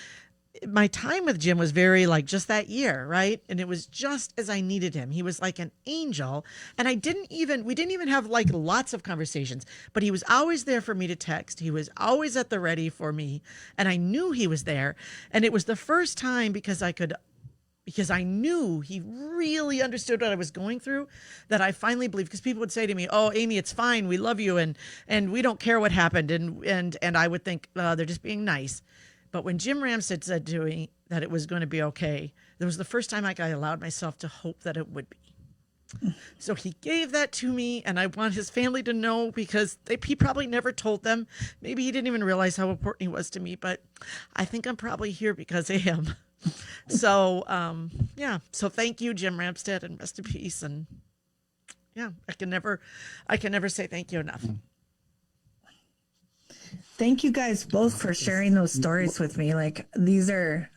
my time with Jim was very like just that year, right? And it was just as I needed him. He was like an angel. And we didn't even have like lots of conversations, but he was always there for me to text. He was always at the ready for me. And I knew he was there. And it was the first time because I knew he really understood what I was going through, that I finally believed, because people would say to me, "Oh, Amy, it's fine. We love you. And we don't care what happened." And I would think, they're just being nice. But when Jim Ramstad said to me that it was going to be okay, it was the first time I allowed myself to hope that it would be. So he gave that to me, and I want his family to know, because he probably never told them. Maybe he didn't even realize how important he was to me, but I think I'm probably here because of him. So, So thank you, Jim Ramstad, and rest in peace. And yeah, I can never say thank you enough. Thank you guys both for sharing those stories with me. Like, they're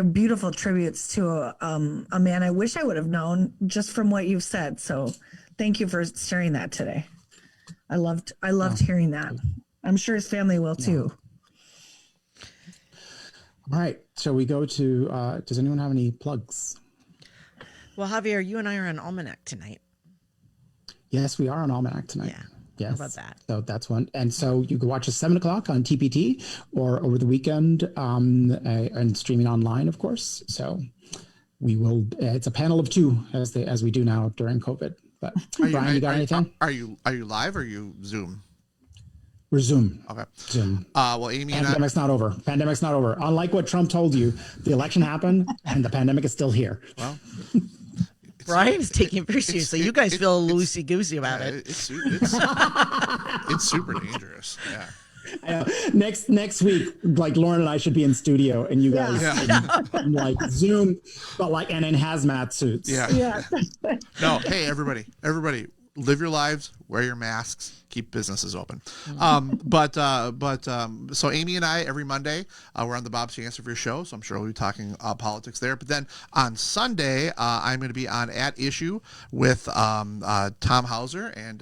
beautiful tributes to a man I wish I would have known just from what you've said. So thank you for sharing that today. I loved hearing that. I'm sure his family will too. All right. So we go to, does anyone have any plugs? Well, Javier, you and I are on Almanac tonight. Yes, we are on Almanac tonight. Yeah. Yes. How about that? So that's one. And so you can watch us 7 o'clock on TPT or over the weekend and streaming online, of course. So we will, it's a panel of 2 as we do now during COVID. But Brian, you got anything? Are you live or are you Zoom? We're Zoom. Okay. Zoom. Well, Amy and Pandemic's not over. Pandemic's not over. Unlike what Trump told you, the election happened and the pandemic is still here. Well, Brian's taking it very seriously. You guys feel loosey goosey about it. It's super dangerous. Yeah. I know. Next week, like Lauren and I should be in studio, and you guys like Zoom, but like and in hazmat suits. Yeah. No, hey everybody, live your lives, wear your masks, keep businesses open. So Amy and I, every Monday, we're on the Bob Chancer show, so I'm sure we'll be talking politics there. But then on Sunday, I'm going to be on At Issue with Tom Hauser, and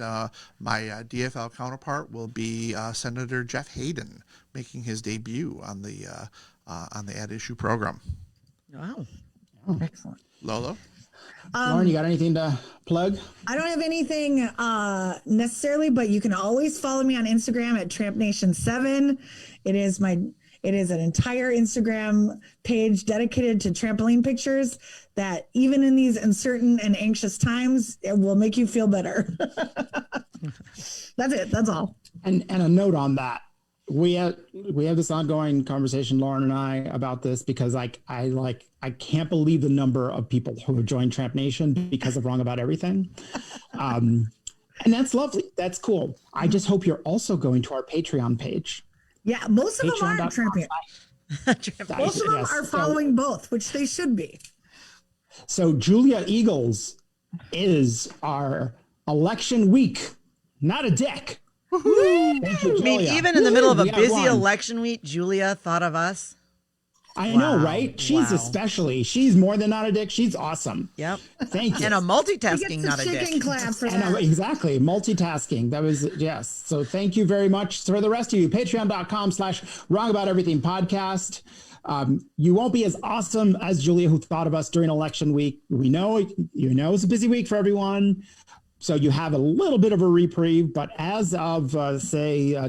my DFL counterpart will be Senator Jeff Hayden, making his debut on the At Issue program. Wow. Excellent. Lolo? Lauren, you got anything to plug? I don't have anything necessarily, but you can always follow me on Instagram at TrampNation7. It is an entire Instagram page dedicated to trampoline pictures that even in these uncertain and anxious times, it will make you feel better. That's it. That's all. And a note on that. We have this ongoing conversation, Lauren and I, about this because I can't believe the number of people who have joined Tramp Nation because of Wrong About Everything. And that's lovely. That's cool. I just hope you're also going to our Patreon page. Yeah, most of them are tramping. Most of them are following both, which they should be. So Julia Eagles is our election week, not a dick. Thank you, I mean, even in the middle of a busy election week, Julia thought of us. I know, right? She's more than not a dick. She's awesome. Yep. Thank you. And a multitasking, not a dick. Clap for that. Exactly. Multitasking. That was, yes. So thank you very much. For the rest of you, patreon.com/wrongaboutEverything podcast. You won't be as awesome as Julia, who thought of us during election week. We know, it's a busy week for everyone. So you have a little bit of a reprieve, but as of,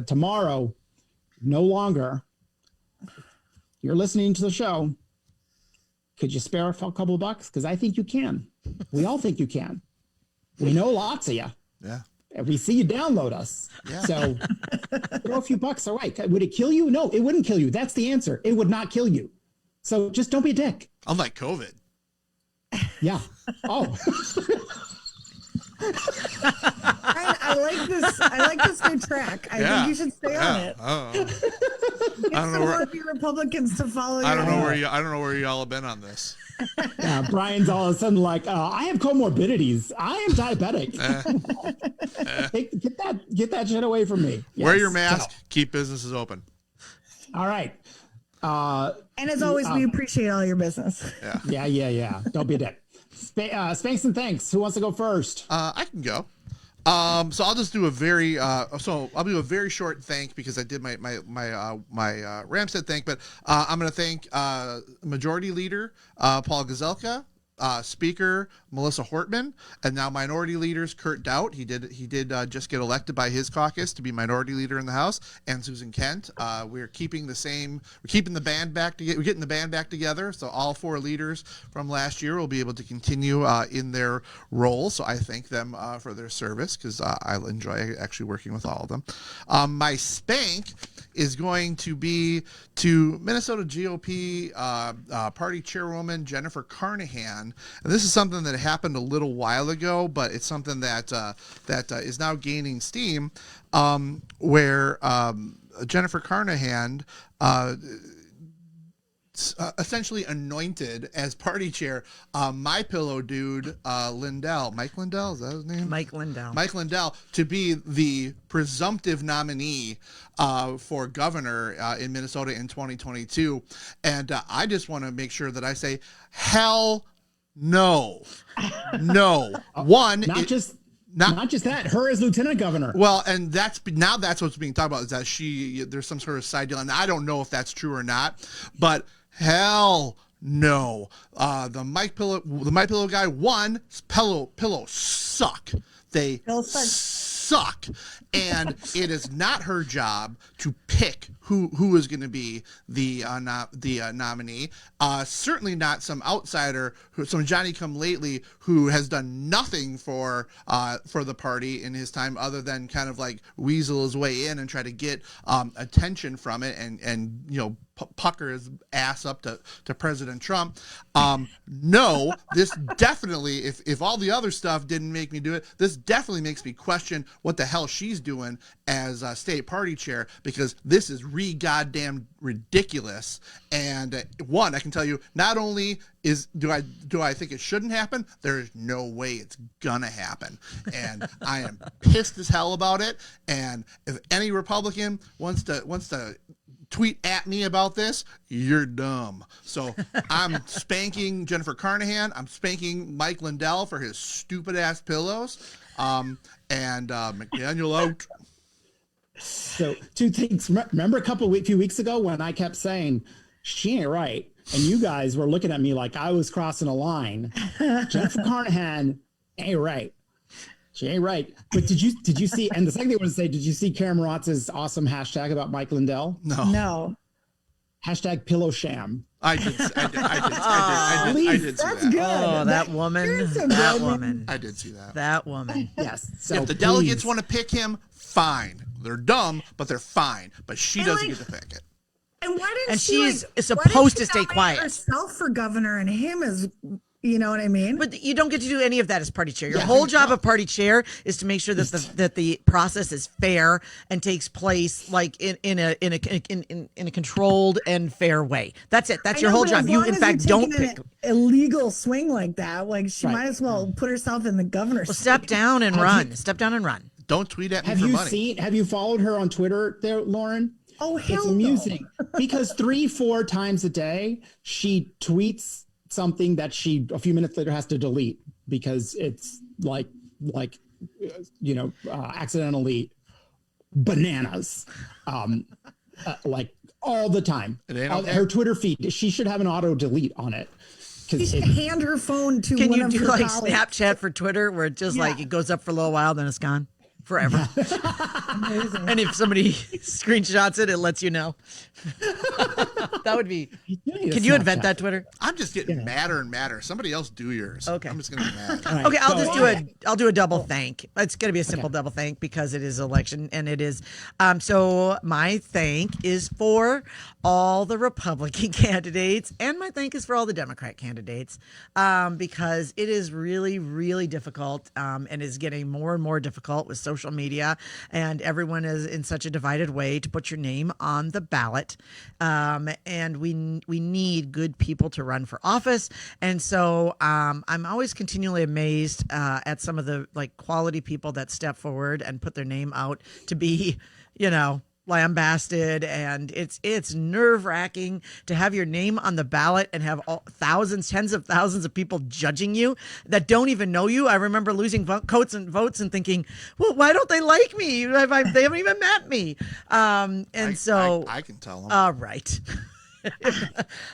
tomorrow, no longer, you're listening to the show. Could you spare a couple of bucks? Because I think you can. We all think you can. We know lots of you. Yeah. And we see you download us. Yeah. So throw a few bucks away. Would it kill you? No, it wouldn't kill you. That's the answer. It would not kill you. So just don't be a dick. Unlike COVID. Yeah. Oh. I like this new track. I think you should stay on it. I don't know where Republicans to follow. I don't know where y'all have been on this. Yeah, Brian's all of a sudden like, I have comorbidities. I am diabetic. Get that shit away from me. Yes. Wear your mask. Keep businesses open. All right. And as always, we appreciate all your business. Yeah. Don't be a dick. Spanks and thanks. Who wants to go first? I can go. So I'll just do a very short thank because I did my Ramstead thank, but I'm going to thank Majority Leader Paul Gazelka, Speaker Melissa Hortman, and now Minority Leaders Kurt Doubt. He did just get elected by his caucus to be Minority Leader in the House, and Susan Kent. We're keeping the band back together. We're getting the band back together. So all 4 leaders from last year will be able to continue in their roles. So I thank them for their service because I enjoy actually working with all of them. My spank is going to be to Minnesota GOP party chairwoman Jennifer Carnahan. And this is something that happened a little while ago, but it's something that is now gaining steam, where Jennifer Carnahan essentially anointed as party chair My Pillow dude Lindell. Mike Lindell, is that his name? Mike Lindell. Mike Lindell to be the presumptive nominee for governor in Minnesota in 2022. And I just want to make sure that I say, hell no. No. Not just that, her as lieutenant governor. Well, and that's what's being talked about, is that there's some sort of side deal, and I don't know if that's true or not, but hell no. The Mike Pillow guy, pillows suck. They suck. And it is not her job to pick who is going to be the nominee. Certainly not some outsider, some Johnny-come-lately who has done nothing for the party in his time, other than kind of like weasel his way in and try to get attention from it, and pucker his ass up to President Trump. No, this definitely, if all the other stuff didn't make me do it, this definitely makes me question what the hell she's doing as state party chair, because this is goddamn ridiculous. And I can tell you, not only do I think it shouldn't happen, there is no way it's gonna happen, and I am pissed as hell about it. And if any Republican wants to tweet at me about this, you're dumb. So I'm spanking Jennifer Carnahan. I'm spanking Mike Lindell for his stupid ass pillows. And McDaniel out. So 2 things. Remember a few weeks ago when I kept saying she ain't right, and you guys were looking at me like I was crossing a line. Jennifer Carnahan ain't right. She ain't right. But did you see? And the second thing I want to say, did you see Karen Maratz's awesome hashtag about Mike Lindell? No. Hashtag pillow sham. I did see That's that. good. Oh, that woman. That woman. I did see that. That woman. Yes. So if the delegates want to pick him, fine. They're dumb, but they're fine. But she doesn't get to pick it. And why didn't she's supposed to stay quiet herself for governor and him as, you know what I mean? But you don't get to do any of that as party chair. Your whole job of party chair is to make sure that the process is fair and takes place like in a controlled and fair way. That's it. That's your whole job. You in fact don't pick an illegal swing like that. Like she might as well put herself in the governor's seat. Step down and run. Step down and run. Don't tweet at me for money. Have you followed her on Twitter there, Lauren? Oh, hell it's amusing because 3-4 times a day she tweets something that she a few minutes later has to delete because it's accidentally bananas, like all the time. Her Twitter feed, she should have an auto delete on it. She should hand her phone to Can one you of do her like colleagues. Snapchat for Twitter where it just like it goes up for a little while, then it's gone forever? Amazing. And if somebody screenshots it, it lets you know. That would be. Can you invent that, Twitter? I'm just getting madder and madder. Somebody else do yours. Okay. I'm just gonna be mad. Right, Okay, I'll do a double thank. It's gonna be a simple double thank because it is election and it is. So my thank is for all the Republican candidates, and my thank is for all the Democrat candidates, because it is really, really difficult, and is getting more and more difficult with social media, and everyone is in such a divided way to put your name on the ballot, and we need good people to run for office, and so I'm always continually amazed at some of the like quality people that step forward and put their name out to be, lambasted, and it's nerve-wracking to have your name on the ballot and have thousands, tens of thousands of people judging you that don't even know you. I remember losing votes and thinking, well, why don't they like me? They haven't even met me. I can tell them. Right.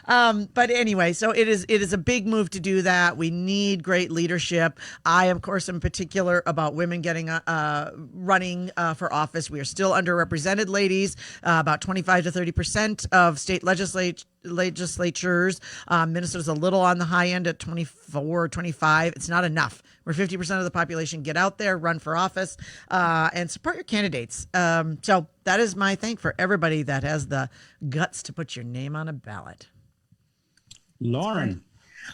But anyway, so it is a big move to do that. We need great leadership. I, of course, am particular about women getting running for office. We are still underrepresented, ladies. About 25 to 30% of state legislatures. Minnesota's a little on the high end at 24, 25. It's not enough. We're 50% of the population. Get out there, run for office, and support your candidates. So that is my thank for everybody that has the guts to put your name on a ballot. Lauren.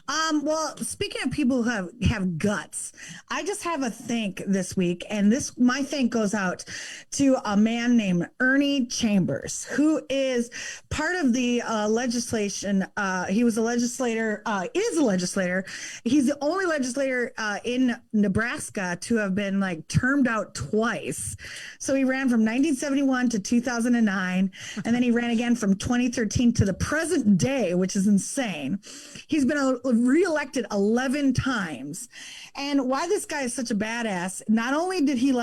Well, speaking of people who have guts, I just have a thank this week, and my thank goes out to a man named Ernie Chambers, who is part of the legislation. He was a legislator, is a legislator. He's the only legislator in Nebraska to have been termed out twice. So he ran from 1971 to 2009, and then he ran again from 2013 to the present day, which is insane. He's been reelected 11 times. And why this guy is such a badass, not only did he's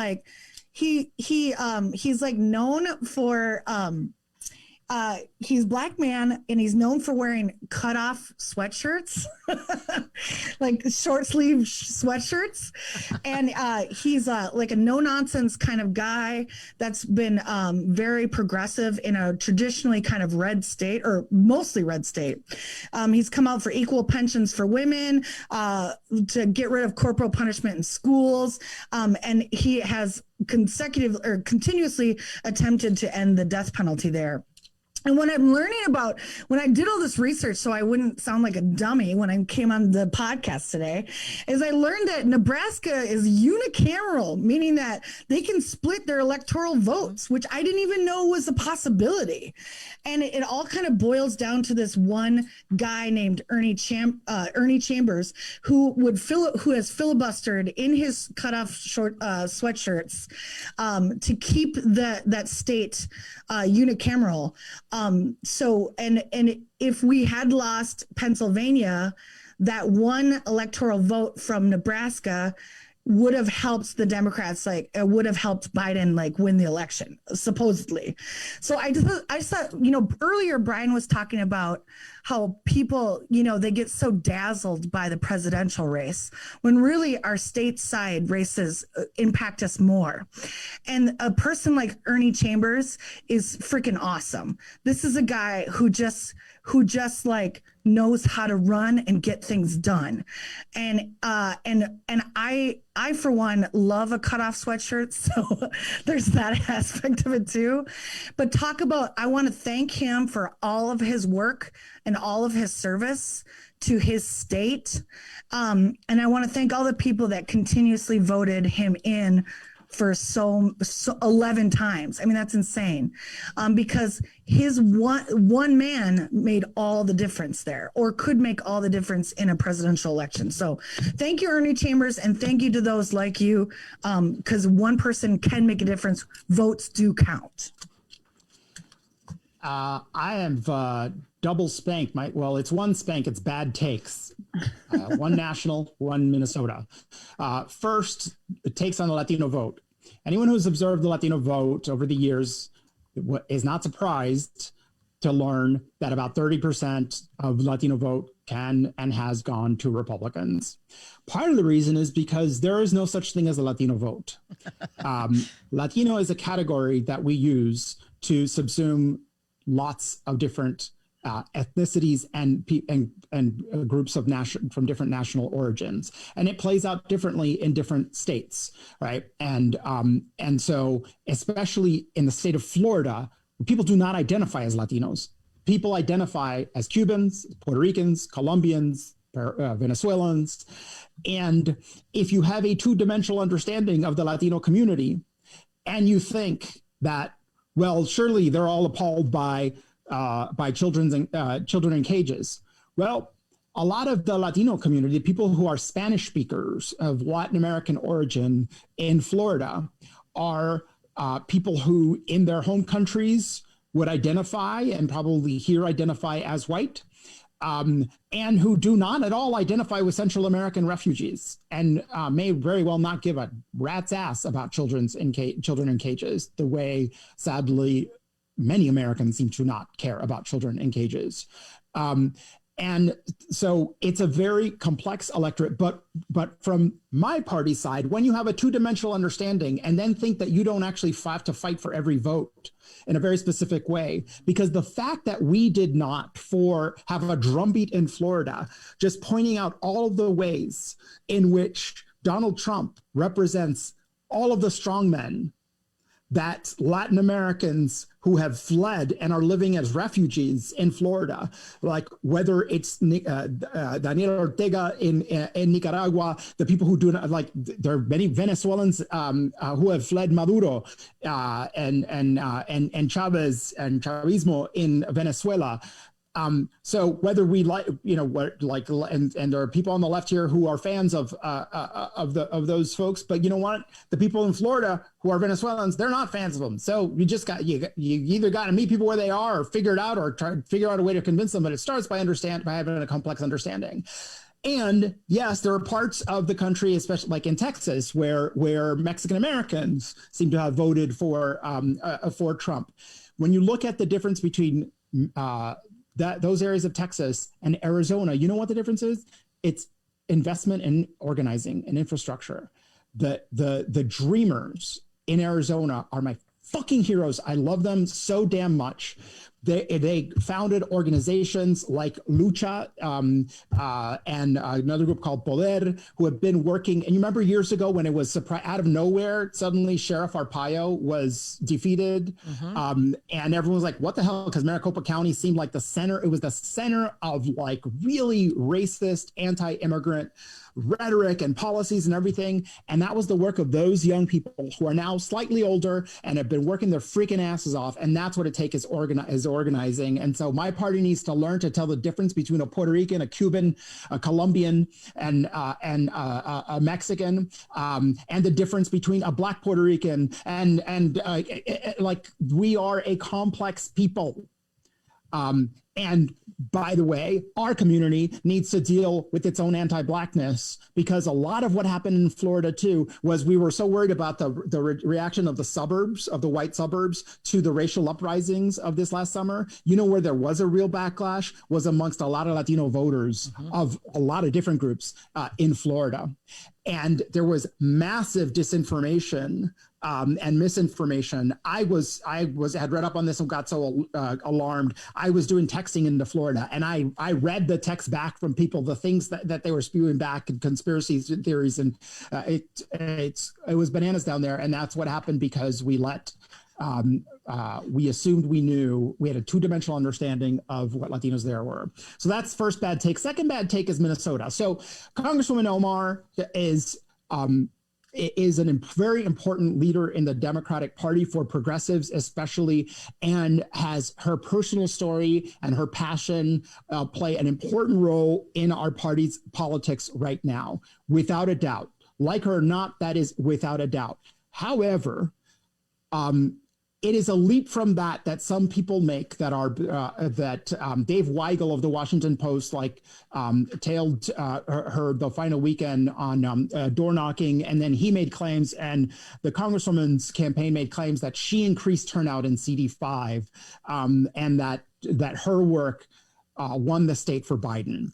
known for he's Black man, and he's known for wearing cutoff sweatshirts, like short sleeve sweatshirts. And he's a no nonsense kind of guy that's been very progressive in a traditionally kind of red state, or mostly red state. He's come out for equal pensions for women, to get rid of corporal punishment in schools. And he has continuously attempted to end the death penalty there. And what I'm learning about, when I did all this research so I wouldn't sound like a dummy when I came on the podcast today, is I learned that Nebraska is unicameral, meaning that they can split their electoral votes, which I didn't even know was a possibility. And it all kind of boils down to this one guy named Ernie Chambers, who has filibustered in his cutoff short sweatshirts to keep that state unicameral. So if we had lost Pennsylvania, that one electoral vote from Nebraska would have helped the Democrats, it would have helped Biden win the election, supposedly. So I thought, earlier Brian was talking about how people, they get so dazzled by the presidential race, when really our stateside races impact us more. And a person like Ernie Chambers is freaking awesome. This is a guy who just knows how to run and get things done. And I for one love a cutoff sweatshirt, so there's that aspect of it too. But I want to thank him for all of his work and all of his service to his state. And I want to thank all the people that continuously voted him in for so 11 times. I mean, that's insane. Because his one man made all the difference there, or could make all the difference in a presidential election. So thank you, Ernie Chambers, and thank you to those like you, because one person can make a difference. Votes do count. I have double spanked. It's one spank. It's bad takes. One national, one Minnesota. First, takes on the Latino vote. Anyone who's observed the Latino vote over the years is not surprised to learn that about 30% of Latino vote can and has gone to Republicans. Part of the reason is because there is no such thing as a Latino vote. Latino is a category that we use to subsume lots of different ethnicities and groups of from different national origins, and it plays out differently in different states, right? And so, especially in the state of Florida, people do not identify as Latinos. People identify as Cubans, Puerto Ricans, Colombians, Venezuelans, and if you have a two-dimensional understanding of the Latino community, and you think that, well, surely they're all appalled by children in cages. Well, a lot of the Latino community, people who are Spanish speakers of Latin American origin in Florida, are people who in their home countries would identify and probably here identify as white, and who do not at all identify with Central American refugees and may very well not give a rat's ass about children in cages, the way, sadly, many Americans seem to not care about children in cages. And so it's a very complex electorate, but from my party side, when you have a two-dimensional understanding and then think that you don't actually have to fight for every vote in a very specific way, because the fact that we did not have a drumbeat in Florida, just pointing out all of the ways in which Donald Trump represents all of the strongmen that Latin Americans who have fled and are living as refugees in Florida, like whether it's Daniel Ortega in Nicaragua, the people who do not, like there are many Venezuelans who have fled Maduro and Chavez and Chavismo in Venezuela. So whether we and there are people on the left here who are fans of those folks, but you know what? The people in Florida who are Venezuelans, they're not fans of them. So you either got to meet people where they are, or figure it out, or try to figure out a way to convince them. But it starts by having a complex understanding. And yes, there are parts of the country, especially like in Texas, where Mexican Americans seem to have voted for Trump. When you look at the difference between those areas of Texas and Arizona, you know what the difference is? It's investment in organizing and infrastructure. The dreamers in Arizona are my fucking heroes. I love them so damn much. They founded organizations like Lucha and another group called Poder, who have been working. And you remember years ago when it was out of nowhere, suddenly Sheriff Arpaio was defeated. And everyone was like, what the hell? Because Maricopa County seemed like it was the center of like really racist, anti-immigrant rhetoric and policies and everything. And that was the work of those young people who are now slightly older and have been working their freaking asses off. And that's what it takes is organizing. And so my party needs to learn to tell the difference between a Puerto Rican, a Cuban, a Colombian, and a Mexican, and the difference between a Black Puerto Rican and like we are a complex people. And by the way, our community needs to deal with its own anti-Blackness, because a lot of what happened in Florida too was we were so worried about the reaction of the suburbs, of the white suburbs, to the racial uprisings of this last summer. You know where there was a real backlash was amongst a lot of Latino voters of a lot of different groups in Florida. And there was massive disinformation and misinformation. I had read up on this and got so alarmed. I was doing texting into Florida, and I read the text back from people, the things that they were spewing back, and conspiracy theories, and it was bananas down there. And that's what happened because we assumed we knew. We had a two-dimensional understanding of what Latinos there were. So that's first bad take. Second bad take is Minnesota. So Congresswoman Omar is a very important leader in the Democratic Party for progressives especially, and has her personal story and her passion play an important role in our party's politics right now, without a doubt. Like her or not, that is without a doubt. However, it is a leap from that some people make that are Dave Weigel of the Washington Post tailed her the final weekend on door knocking, and then he made claims, and the Congresswoman's campaign made claims that she increased turnout in CD5, and that her work won the state for Biden.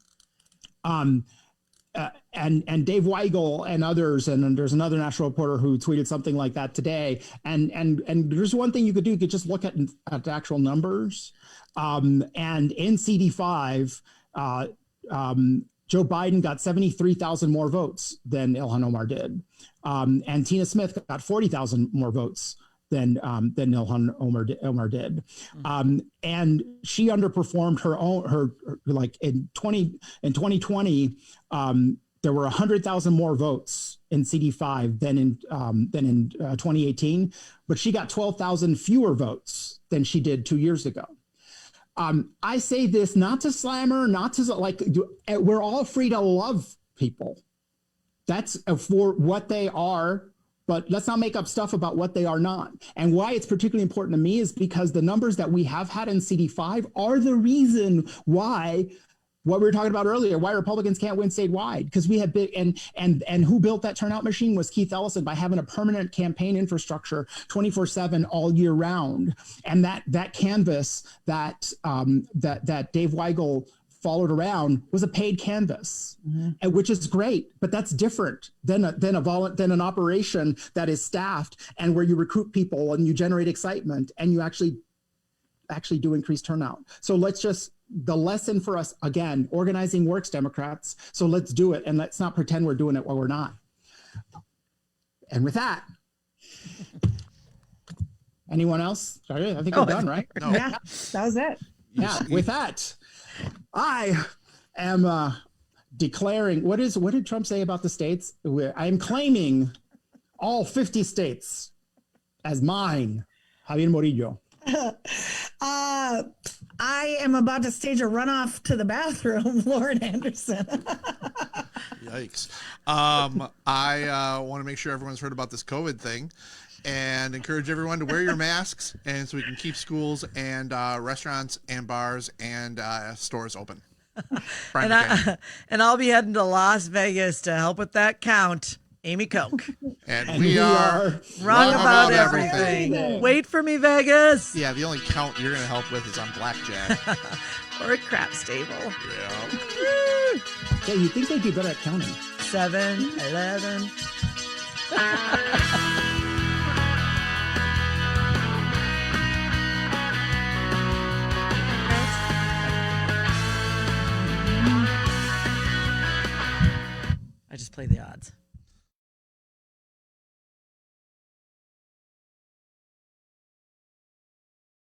And Dave Weigel and others, and there's another national reporter who tweeted something like that today. And there's one thing you could do. You could just look at the actual numbers. And in CD5, Joe Biden got 73,000 more votes than Ilhan Omar did. And Tina Smith got 40,000 more votes than Ilhan Omar did. And she underperformed her like in 2020, there were 100,000 more votes in CD5 than in 2018, but she got 12,000 fewer votes than she did 2 years ago. I say this not to slam her, not to we're all free to love people. That's for what they are but let's not make up stuff about what they are not. And why it's particularly important to me is because the numbers that we have had in CD5 are the reason why, what we were talking about earlier, why Republicans can't win statewide, because we had big, and who built that turnout machine was Keith Ellison by having a permanent campaign infrastructure 24/7 all year round. And that canvas that Dave Weigel followed around was a paid canvas, and which is great, but that's different than an operation that is staffed and where you recruit people and you generate excitement and you actually do increase turnout. So the lesson for us, again, organizing works, Democrats. So let's do it, and let's not pretend we're doing it while we're not. And with that, anyone else? Sorry, I think we're done, right? No. Yeah, that was it. Yeah, with that, I am declaring, what did Trump say about the states? I am claiming all 50 states as mine. Javier Morillo. I am about to stage a runoff to the bathroom, Lauren Anderson. Yikes. I want to make sure everyone's heard about this COVID thing and encourage everyone to wear your masks and so we can keep schools and restaurants and bars and stores open. And I'll be heading to Las Vegas to help with that count. Amy Koch. And we are wrong about everything. Wait for me, Vegas. Yeah, the only count you're going to help with is on blackjack. Or a crap stable. Yeah. Yeah, you think they'd be better at counting. 7, 11. I just play the odds.